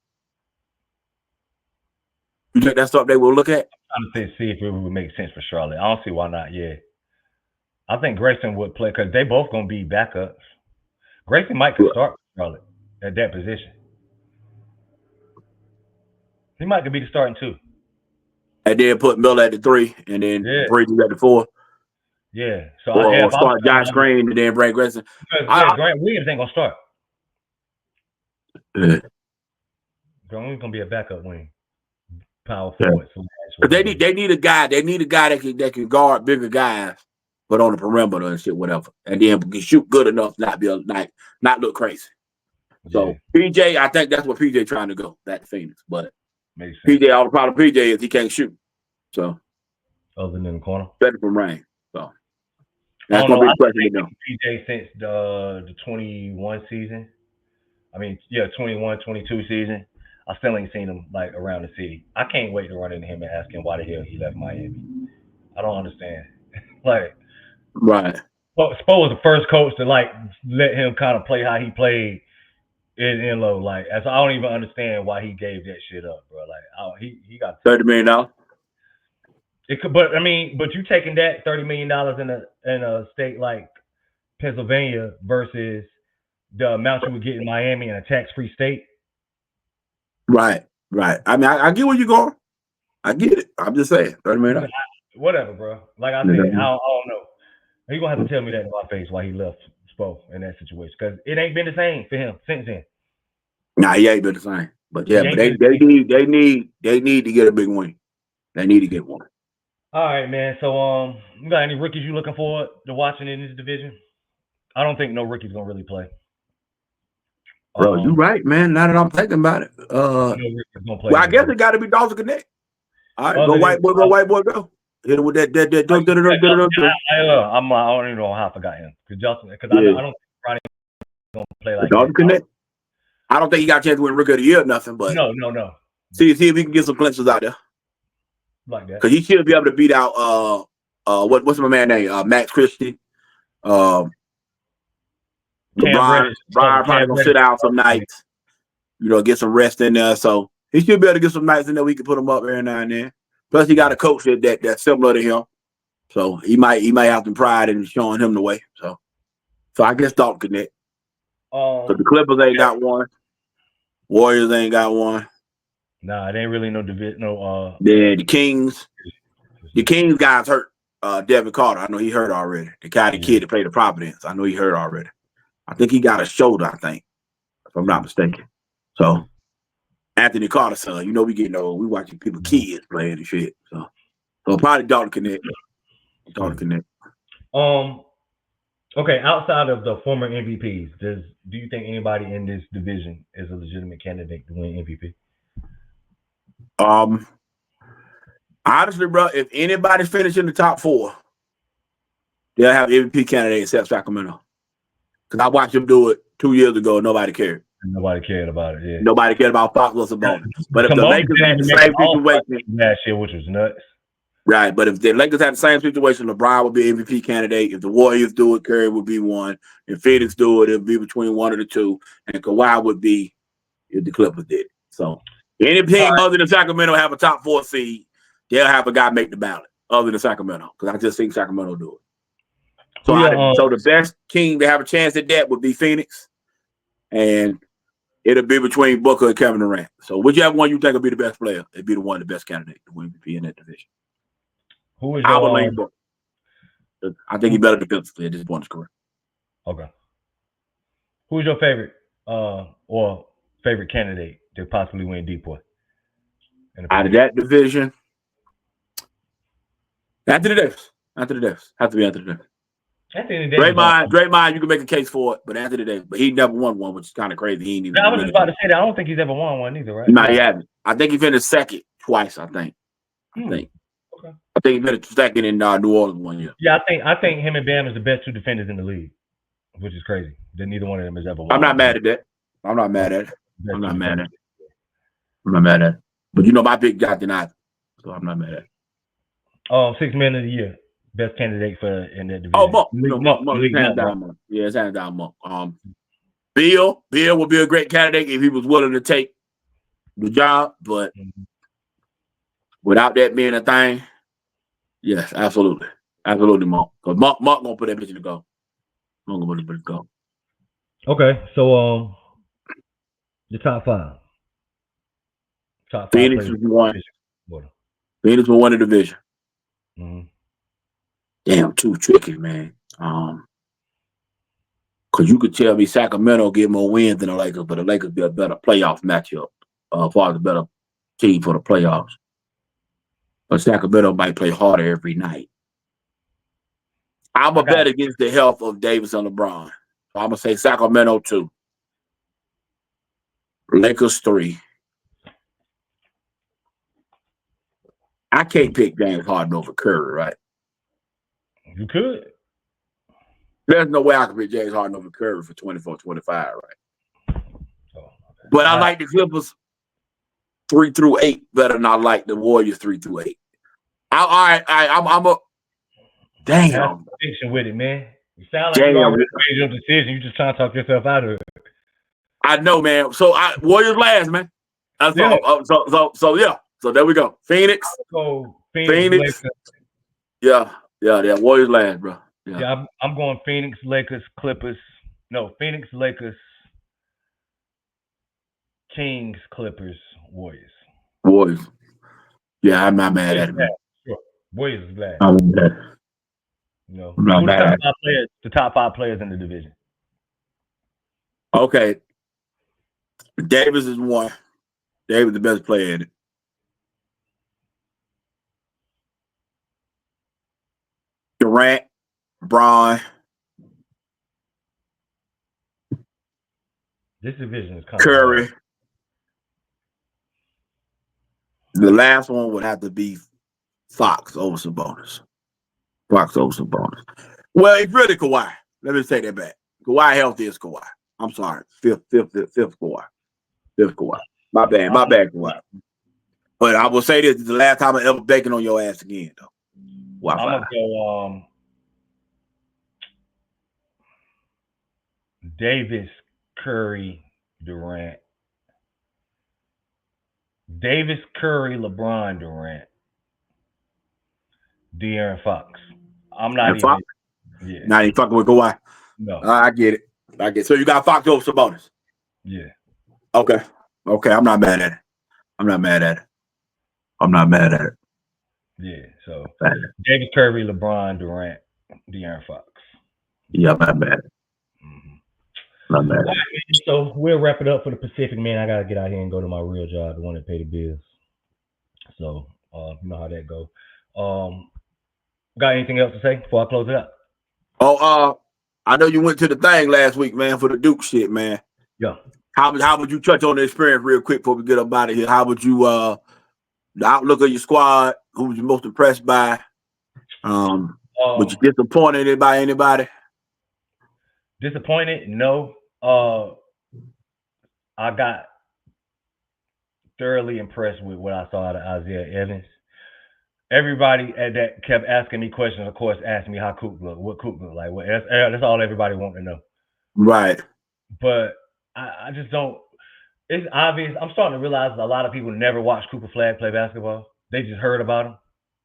[SPEAKER 3] You think that's something they will look at?
[SPEAKER 1] I'm trying to see if it would make sense for Charlotte. I don't see why not. Yeah. I think Grayson would play because they both going to be backups. Grayson might could start for Charlotte at that position. He might could be the starting 2.
[SPEAKER 3] And then put Miller at the 3, and then Bridges at the 4.
[SPEAKER 1] Yeah. So
[SPEAKER 3] or start Josh Green and then bring Grayson.
[SPEAKER 1] Grant Williams ain't gonna start.
[SPEAKER 3] Yeah.
[SPEAKER 1] Grant Williams gonna be a backup wing. Power forward.
[SPEAKER 3] But they need a guy. They need a guy that can guard bigger guys, but on the perimeter and shit, whatever, and then can shoot good enough, not look crazy. So PJ, I think that's what PJ trying to go back to Phoenix, but PJ, all the problem PJ is he can't shoot. So
[SPEAKER 1] other than the corner,
[SPEAKER 3] better from rain. So that's gonna be the question to know.
[SPEAKER 1] PJ since the 21 season. I mean, 21, 22 season. I still ain't seen him like around the city. I can't wait to run into him and ask him why the hell he left Miami. I don't understand. Like,
[SPEAKER 3] right.
[SPEAKER 1] Well, Spo was the first coach to like let him kind of play how he played in Enlow. Like, so I don't even understand why he gave that shit up, bro. Like, he got
[SPEAKER 3] $30 million.
[SPEAKER 1] It could, but you taking that $30 million in a state like Pennsylvania versus the amount you would get in Miami in a tax-free state.
[SPEAKER 3] Right. I mean, I get where you're going. I get it. I'm just saying, $30 million.
[SPEAKER 1] Whatever, bro. Like I said, I don't know. You're gonna have to tell me that in my face why he left Spo in that situation, because it ain't been the same for him since then.
[SPEAKER 3] Nah, he ain't been the same. But yeah, but they need to get a big win. They need to get one.
[SPEAKER 1] All right, man. So you got any rookies you looking forward to watching in this division? I don't think no rookie's gonna really play.
[SPEAKER 3] Bro, you right, man. Now that I'm thinking about it,
[SPEAKER 1] no gonna play,
[SPEAKER 3] well, I guess it got to be Dawson Connect. All right, go white boy, go. Hit it with that.
[SPEAKER 1] I don't even know how I forgot him because I don't think Ronnie gonna play like
[SPEAKER 3] Dawson Connect. I don't think he got a chance to win Rookie of the Year or nothing, but
[SPEAKER 1] no.
[SPEAKER 3] See if he can get some glimpses out there.
[SPEAKER 1] Like that.
[SPEAKER 3] Because he should be able to beat out what's my man name? Max Christie. LeBron probably gonna sit out some nights, get some rest in there. So he should be able to get some nights in there. We can put him up every now and then. Plus, he got a coach that's similar to him, so he might have some pride in showing him the way. So I guess Dalton Connect. So the Clippers ain't got one. Warriors ain't got one.
[SPEAKER 1] Nah, it ain't really no division. No.
[SPEAKER 3] Yeah, the Kings guys hurt. Devin Carter, I know he hurt already. The kid that played the Providence, I know he hurt already. I think he got a shoulder, I think, if I'm not mistaken. So Anthony Carter's son, we getting old. We watching people kids playing and shit. So probably Dalton Connect.
[SPEAKER 1] Okay, outside of the former MVPs, do you think anybody in this division is a legitimate candidate to win MVP?
[SPEAKER 3] Honestly, bro, if anybody finish in the top 4, they'll have MVP candidate except Sacramento. Because I watched them do it 2 years ago. Nobody cared.
[SPEAKER 1] Nobody cared about it. Yeah.
[SPEAKER 3] Nobody cared about Fox or Sabonis. But if the Lakers had the same situation,
[SPEAKER 1] that shit, which was nuts.
[SPEAKER 3] Right, but if the Lakers had the same situation, LeBron would be MVP candidate. If the Warriors do it, Curry would be one. If Phoenix do it, it'd be between one of the two. And Kawhi would be if the Clippers did. So any team other than Sacramento have a top 4 seed, they'll have a guy make the ballot other than Sacramento. Because I just think Sacramento do it. So, so the best team to have a chance at that would be Phoenix. And it'll be between Booker and Kevin Durant. So whichever one you think will be the best player, it'd be the one, the best candidate to win MVP in that division.
[SPEAKER 1] Who is
[SPEAKER 3] I would lean Booker. I think he's better defensively at this point in his career.
[SPEAKER 1] Okay. Who's your favorite or favorite candidate to possibly win D-Boy?
[SPEAKER 3] Out of that division, Anthony Davis. Anthony Davis. Have to be Anthony Davis.
[SPEAKER 1] Anthony Davis.
[SPEAKER 3] Draymond, you can make a case for it, but Anthony Davis. But he never won one, which is kind of crazy. He ain't even.
[SPEAKER 1] I was just about to say that. I don't think he's ever won one either, right?
[SPEAKER 3] No, he hasn't. I think he finished second twice. I think.
[SPEAKER 1] Okay.
[SPEAKER 3] I think he finished second in New Orleans one year.
[SPEAKER 1] Yeah, I think him and Bam is the best two defenders in the league, which is crazy. That neither one of them has ever won.
[SPEAKER 3] I'm not mad at that. I'm not mad at it. But you know, my big guy denied, so I'm not mad at it.
[SPEAKER 1] 6 Man of the Year, best candidate for in that division.
[SPEAKER 3] Oh, Monk. It's hands down Monk. Yeah, it's hands down Monk. Bill would be a great candidate if he was willing to take the job, but without that being a thing, yes, absolutely, Monk. Because Monk gonna put that bitch in the go. Monk gonna put it in the go.
[SPEAKER 1] Okay, so the top five.
[SPEAKER 3] Phoenix was one. Phoenix will win the division.
[SPEAKER 1] Mm-hmm.
[SPEAKER 3] Damn, too tricky, man. Because you could tell me Sacramento get more wins than the Lakers, but the Lakers be a better playoff matchup, far as a better team for the playoffs. But Sacramento might play harder every night. I'm a bet against the health of Davis and LeBron. So I'm gonna say Sacramento 2, Lakers 3. I can't pick James Harden over Curry, right?
[SPEAKER 1] You could.
[SPEAKER 3] There's no way I can pick James Harden over Curry for 24-25, right? But I like the Clippers 3-8 better than I like the Warriors 3-8. I'm a damn
[SPEAKER 1] fiction with it, man. You sound like you already made your decision. You just trying to talk yourself out of it.
[SPEAKER 3] I know, man. So Warriors last, man. So yeah. So there we go. Phoenix. Phoenix. Yeah. Warriors last, bro.
[SPEAKER 1] Yeah, I'm going Phoenix, Lakers, Clippers. No, Phoenix, Lakers, Kings, Clippers, Warriors.
[SPEAKER 3] Yeah, I'm not mad at it, man.
[SPEAKER 1] Sure. Warriors is last.
[SPEAKER 3] I'm mad.
[SPEAKER 1] No.
[SPEAKER 3] I'm not mad at
[SPEAKER 1] it. The top 5 players in the division.
[SPEAKER 3] Okay. Davis is 1. Davis the best player in it. Durant, Bron.
[SPEAKER 1] This division is kind
[SPEAKER 3] Curry.
[SPEAKER 1] of hard.
[SPEAKER 3] The last one would have to be Fox over Sabonis. Well, it's really Kawhi. Let me take that back. Kawhi healthy is Kawhi. I'm sorry. Fifth Kawhi. My bad, Kawhi. But I will say this is the last time I ever baking on your ass again, though.
[SPEAKER 1] I'm gonna go Davis, Curry, Durant. Davis, Curry, LeBron, Durant. De'Aaron Fox. I'm not even. Yeah.
[SPEAKER 3] Not even fucking with Kawhi.
[SPEAKER 1] No.
[SPEAKER 3] I get it. So you got Fox over Sabonis.
[SPEAKER 1] Yeah.
[SPEAKER 3] Okay. I'm not mad at it.
[SPEAKER 1] Yeah. So Davis, Curry, LeBron, Durant, De'Aaron Fox.
[SPEAKER 3] Yeah, I'm not mad. Not mad.
[SPEAKER 1] Right, so we'll wrap it up for the Pacific, man. I gotta get out here and go to my real job, the one that pay the bills. So you know how that go. Got anything else to say before I close it up?
[SPEAKER 3] I know you went to the thing last week, man, for the Duke shit, man.
[SPEAKER 1] Yeah.
[SPEAKER 3] How would you touch on the experience real quick before we get up out of here? How would you the outlook of your squad? Who was you most impressed by? Was you disappointed by anybody?
[SPEAKER 1] Disappointed? No. I got thoroughly impressed with what I saw out of Isaiah Evans. Everybody at that kept asking me questions, of course, asking me how Coop looked, what Coop looked like. That's all everybody wanted to know.
[SPEAKER 3] Right.
[SPEAKER 1] But I just don't. It's obvious. I'm starting to realize a lot of people never watched Cooper Flag play basketball. They just heard about him.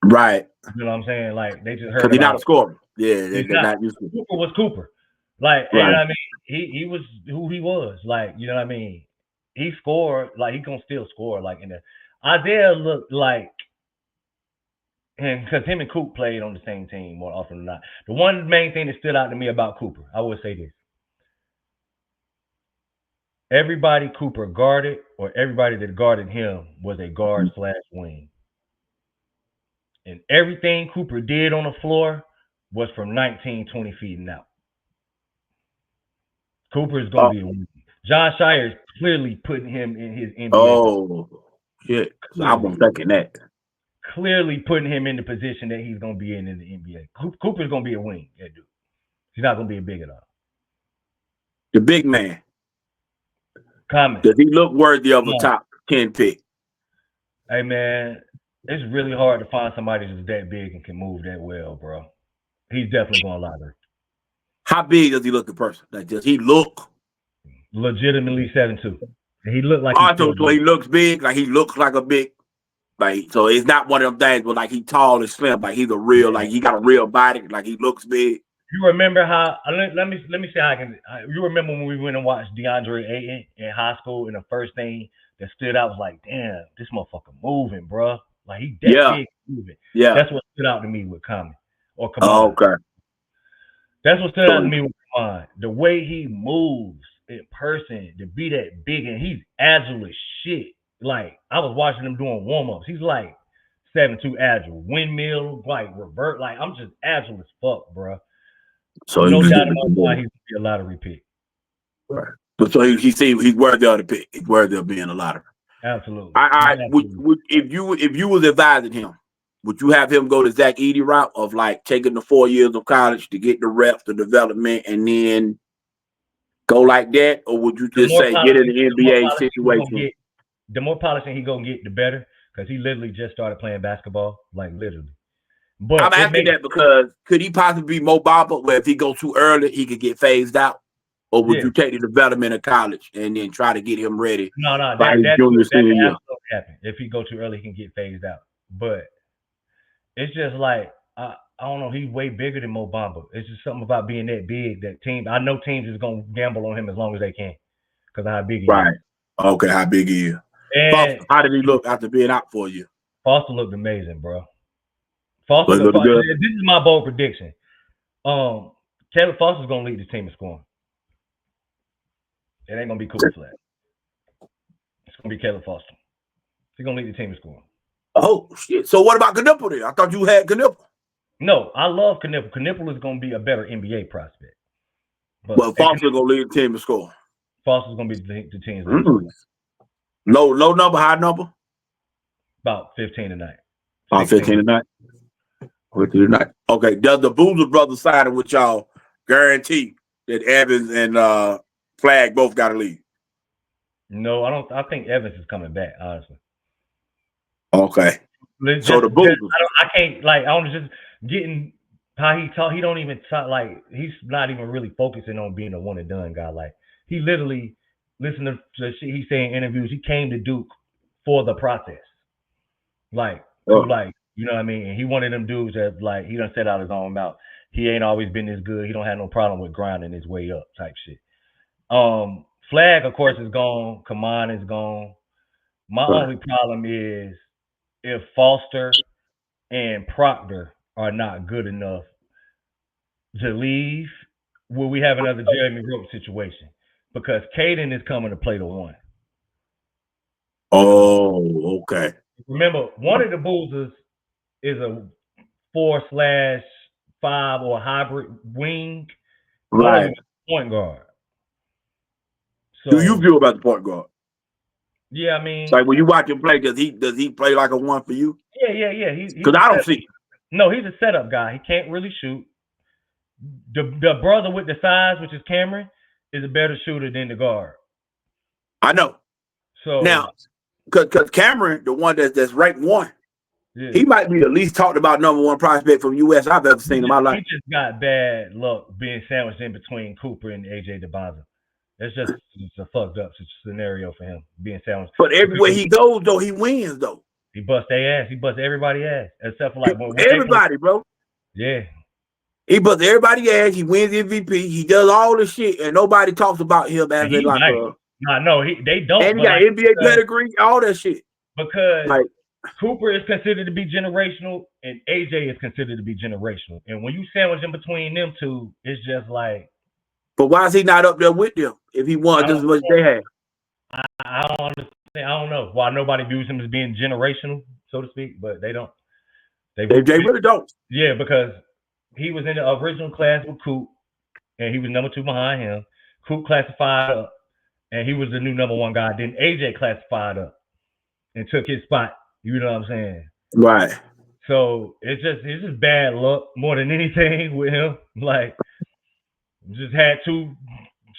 [SPEAKER 3] Right.
[SPEAKER 1] You know what I'm saying? Like, they just heard
[SPEAKER 3] because he's not a scorer. Yeah, they're not used to it.
[SPEAKER 1] Cooper was Cooper. Like, right. You know what I mean? He was who he was. Like, you know what I mean? He scored. Like, he's going to still score. Like, Isaiah looked like and because him and Coop played on the same team more often than not. The one main thing that stood out to me about Cooper, I would say this. Everybody Cooper guarded, or everybody that guarded him, was a guard / wing. And everything Cooper did on the floor was from 19, 20 feet and out. Cooper is going to be a wing. John Shire is clearly putting him in his NBA.
[SPEAKER 3] Oh, shit. I was thinking that.
[SPEAKER 1] Clearly putting him in the position that he's going to be in the NBA. Cooper's going to be a wing, that dude. He's not going to be a big at all.
[SPEAKER 3] The big man.
[SPEAKER 1] Comment.
[SPEAKER 3] Does he look worthy of a top 10 pick?
[SPEAKER 1] Hey, man, it's really hard to find somebody that's that big and can move that well, bro. He's definitely going lottery.
[SPEAKER 3] How big does he look in person? Like, does he look
[SPEAKER 1] legitimately 7'2"? He looked like
[SPEAKER 3] so he looks big, like he looks like a big, like, so it's not one of them things, but like he tall and slim, like he's a real, like he got a real body, like he looks big.
[SPEAKER 1] You remember how? Let me see how I can. You remember when we went and watched DeAndre Ayton in high school, and the first thing that stood out was like, damn, this motherfucker moving, bro. Like he that big moving.
[SPEAKER 3] Yeah,
[SPEAKER 1] that's what stood out to me with Common or Kaman.
[SPEAKER 3] Oh, okay.
[SPEAKER 1] That's what stood out to me with Kaman. The way he moves in person, to be that big, and he's agile as shit. Like I was watching him doing warm-ups. He's like 7'2" agile, windmill, like revert. Like I'm just agile as fuck, bro. So no doubt in my mind, he's gonna be a lottery pick.
[SPEAKER 3] Right. But so he's worthy of the pick. He's worthy of being a lottery.
[SPEAKER 1] Absolutely.
[SPEAKER 3] Would if you was advising him, would you have him go to Zach Edey route of like taking the 4 years of college to get the reps, the development, and then go like that, or would you just say get in the NBA situation?
[SPEAKER 1] The more polishing he gonna get, the better, because he literally just started playing basketball, like literally. But
[SPEAKER 3] I'm asking that because could he possibly be Mo Bamba, where if he goes too early, he could get phased out? Or would you take the development of college and then try to get him ready?
[SPEAKER 1] No, that can absolutely happen. If he go too early, he can get phased out. But it's just like, I don't know, he's way bigger than Mo Bamba. It's just something about being that big that teams, I know teams is going to gamble on him as long as they can because of how big he is.
[SPEAKER 3] Right. Okay, how big he is. And how did he look after being out for you?
[SPEAKER 1] Foster looked amazing, bro. Foster, this is my bold prediction. Caleb Foster's gonna lead the team in scoring. It ain't gonna be Cooper Flag. It's gonna be Caleb Foster. He's gonna lead the team in scoring.
[SPEAKER 3] Oh shit! So what about Knipple then? I thought you had Knipple.
[SPEAKER 1] No, I love Knipple. Knipple is gonna be a better NBA prospect.
[SPEAKER 3] But Foster's gonna lead the team in scoring.
[SPEAKER 1] Foster's gonna be the team's
[SPEAKER 3] low number, high number.
[SPEAKER 1] About 15 tonight.
[SPEAKER 3] About 15 tonight. Okay, does the Boozer brothers signing with y'all guarantee that Evans and Flag both got to leave?
[SPEAKER 1] No, I don't. I think Evans is coming back, honestly.
[SPEAKER 3] Okay. So the Boozers.
[SPEAKER 1] I can't, like, I was just getting how he talk. He don't even talk, like, he's not even really focusing on being a one and done guy. Like, he literally listened to the shit he say in interviews. He came to Duke for the process. Like, you know what I mean? And he one of them dudes that, like, he done set out his own mouth. He ain't always been this good. He don't have no problem with grinding his way up type shit. Flag, of course, is gone. Kaman is gone. My only problem is if Foster and Proctor are not good enough to leave, will we have another Jeremy Rope situation? Because Caden is coming to play the one.
[SPEAKER 3] Oh, okay.
[SPEAKER 1] Remember, one of the Boozers is a 4/5 or hybrid wing,
[SPEAKER 3] right?
[SPEAKER 1] Point guard.
[SPEAKER 3] So, do you feel about the point guard?
[SPEAKER 1] Yeah, I mean,
[SPEAKER 3] like when you watch him play, does he play like a one for you?
[SPEAKER 1] Yeah.
[SPEAKER 3] Because I don't see.
[SPEAKER 1] No, he's a setup guy. He can't really shoot. The brother with the size, which is Cameron, is a better shooter than the guard.
[SPEAKER 3] I know.
[SPEAKER 1] So
[SPEAKER 3] now, because Cameron, the one that's ranked 1, he might be the least talked about number 1 prospect from US I've ever seen in my life.
[SPEAKER 1] He just got bad luck being sandwiched in between Cooper and AJ DeBonza. It's a fucked up scenario for him being sandwiched.
[SPEAKER 3] But everywhere he goes, though, he wins, though.
[SPEAKER 1] He busts their ass. He busts everybody's ass, except for like
[SPEAKER 3] everybody, bro.
[SPEAKER 1] Yeah.
[SPEAKER 3] He busts everybody's ass. He wins MVP. He does all this shit, and nobody talks about him as
[SPEAKER 1] they don't.
[SPEAKER 3] And he got NBA pedigree, all that shit.
[SPEAKER 1] Because Cooper is considered to be generational, and AJ is considered to be generational. And when you sandwich in between them two, it's just like.
[SPEAKER 3] But why is he not up there with them if he won just as much as they have?
[SPEAKER 1] I don't understand. I don't know why nobody views him as being generational, so to speak, but they don't.
[SPEAKER 3] They really don't.
[SPEAKER 1] Yeah, because he was in the original class with Coop, and he was number 2 behind him. Coop classified up, and he was the new number 1 guy. Then AJ classified up and took his spot. You know what I'm saying?
[SPEAKER 3] Right.
[SPEAKER 1] So it's just bad luck more than anything with him. Like, just had 2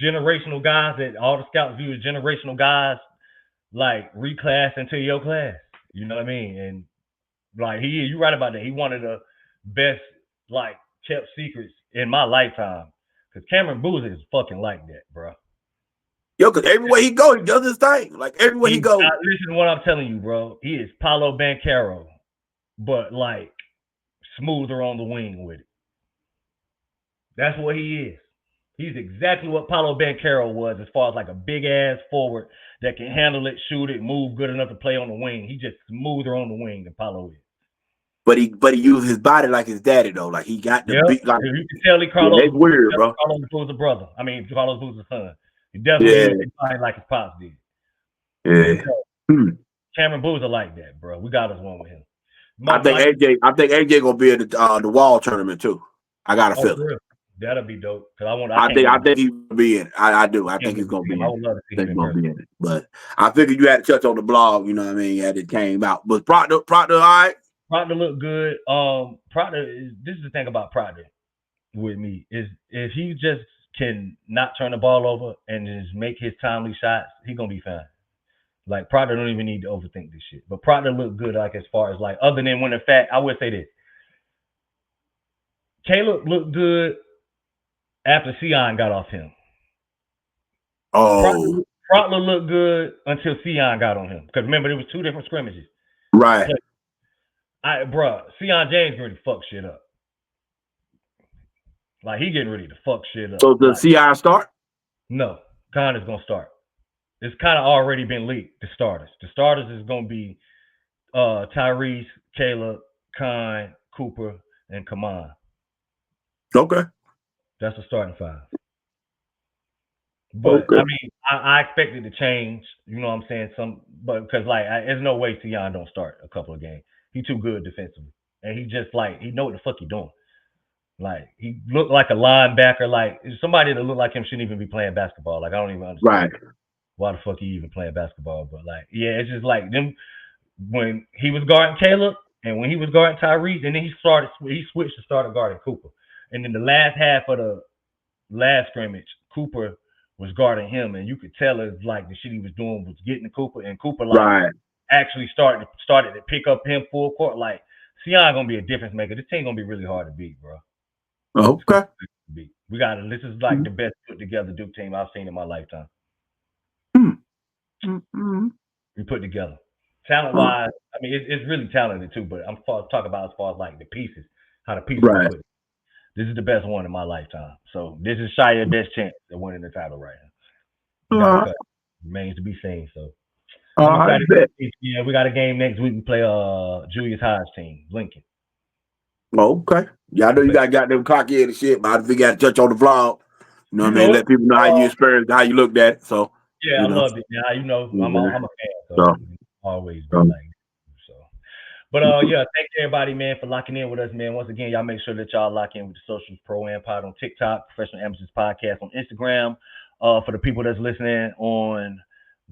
[SPEAKER 1] generational guys that all the scouts view as generational guys, like reclass into your class. You know what I mean? And like you're right about that. He one of the best like kept secrets in my lifetime. Cause Cameron Boozer is fucking like that, bro.
[SPEAKER 3] Yo, cause everywhere he go, he does his thing. Like everywhere he goes.
[SPEAKER 1] Listen to what I'm telling you, bro. He is Paolo Banchero, but like smoother on the wing with it. That's what he is. He's exactly what Paolo Banchero was as far as like a big ass forward that can handle it, shoot it, move good enough to play on the wing. He's just smoother on the wing than Paolo is.
[SPEAKER 3] But he used his body like his daddy though. Like he got the big. Like,
[SPEAKER 1] you can tell he Carlos.
[SPEAKER 3] It's weird, bro.
[SPEAKER 1] Carlos Boozer's brother. I mean, Carlos Boozer's son. He definitely used his body like his pops did.
[SPEAKER 3] Yeah.
[SPEAKER 1] So, Cameron Boozer like that, bro. We got us one with him.
[SPEAKER 3] I think AJ gonna be in the wall tournament too. I got a feeling.
[SPEAKER 1] Really? That'll be dope. Cause
[SPEAKER 3] I think he's gonna be in it. I do. I think he's gonna be in it.
[SPEAKER 1] I would love to see him
[SPEAKER 3] be in it. But I figured you had to touch on the blog. You know what I mean? Yeah, it came out. But Proctor, all right.
[SPEAKER 1] Proctor looked good. This is the thing about Proctor with me is if he just can not turn the ball over and just make his timely shots, he's gonna be fine. Like Proctor don't even need to overthink this shit. But Proctor looked good, like as far as like other than when in fact I would say this. Caleb looked good after Sion got off him.
[SPEAKER 3] Oh,
[SPEAKER 1] Proctor looked good until Sion got on him. Because remember, there was 2 different scrimmages.
[SPEAKER 3] Right.
[SPEAKER 1] Sion James ready to fuck shit up. Like he getting ready to fuck shit up.
[SPEAKER 3] So does Sion start?
[SPEAKER 1] No, Connor's gonna start. It's kind of already been leaked. The starters is gonna be Tyrese, Caleb, Con, Cooper, and Kaman.
[SPEAKER 3] Okay.
[SPEAKER 1] That's the starting 5. But okay. I mean, I expect it to change. You know what I'm saying? But because like, there's no way Sion don't start a couple of games. He too good defensively, and he just like he know what the fuck he doing. Like he looked like a linebacker. Like somebody that looked like him shouldn't even be playing basketball. Like I don't even understand why the fuck he even playing basketball. But like, yeah, it's just like them when he was guarding Caleb and when he was guarding Tyrese, and then he switched to start guarding Cooper. And then the last half of the last scrimmage, Cooper was guarding him, and you could tell it's like the shit he was doing was getting to Cooper, and Cooper like actually started to pick up him full court. Like Sion gonna be a difference maker. This team gonna be really hard to beat, bro.
[SPEAKER 3] Okay.
[SPEAKER 1] We got it. This is like the best put together Duke team I've seen in my lifetime. We put together. Talent wise, I mean it's really talented too, but I'm talking about as far as like the pieces, how the pieces are put. This is the best one in my lifetime. So this is Shire's best chance at winning the title right now. Remains to be seen. So we got a game next week. We play Julius Hyde's team, Lincoln.
[SPEAKER 3] Okay. Yeah, I know you got them cocky and shit, but I think you got to touch on the vlog. You know what I mean? Let people know how you experienced, how you looked at it. So
[SPEAKER 1] yeah, I loved it. Yeah, you know, I'm a fan. So always been like so. But yeah, thank everybody, man, for locking in with us, man. Once again, y'all make sure that y'all lock in with the socials, Pro Am Pod on TikTok, Professional Amateurs Podcast on Instagram. For the people that's listening on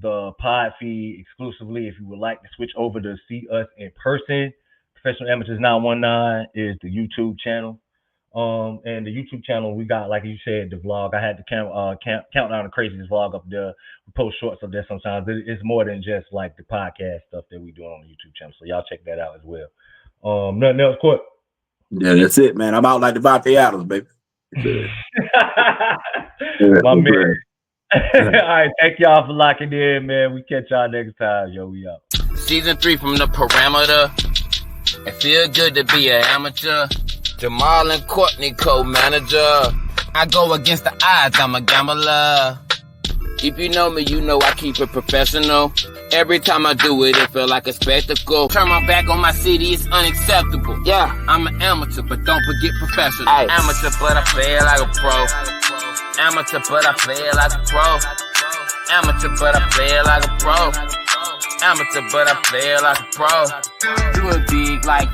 [SPEAKER 1] the pod feed exclusively, if you would like to switch over to see us in person, Professional Amateurs 919 is the YouTube channel. And the YouTube channel, we got, like you said, the vlog. I had to count down the craziest vlog up there. We post shorts up there sometimes. It's more than just like the podcast stuff that we do on the YouTube channel. So y'all check that out as well. Nothing else, Court?
[SPEAKER 3] Yeah, that's it, man. I'm out like Devontae Adams, baby.
[SPEAKER 1] My man. All right, thank y'all for locking in, man. We catch y'all next time. Yo, we out.
[SPEAKER 2] Season 3 from the parameter. It feel good to be an amateur. Jamal and Courtney co-manager. I go against the odds, I'm a gambler. If you know me, you know I keep it professional. Every time I do it, it feel like a spectacle. Turn my back on my city, it's unacceptable. Yeah, I'm an amateur, but don't forget professional. Ay. Amateur, but I play it like a pro. Amateur, but I play it like a pro. Amateur, but I play it like a pro. Amateur, but I play it like a pro. Do it big like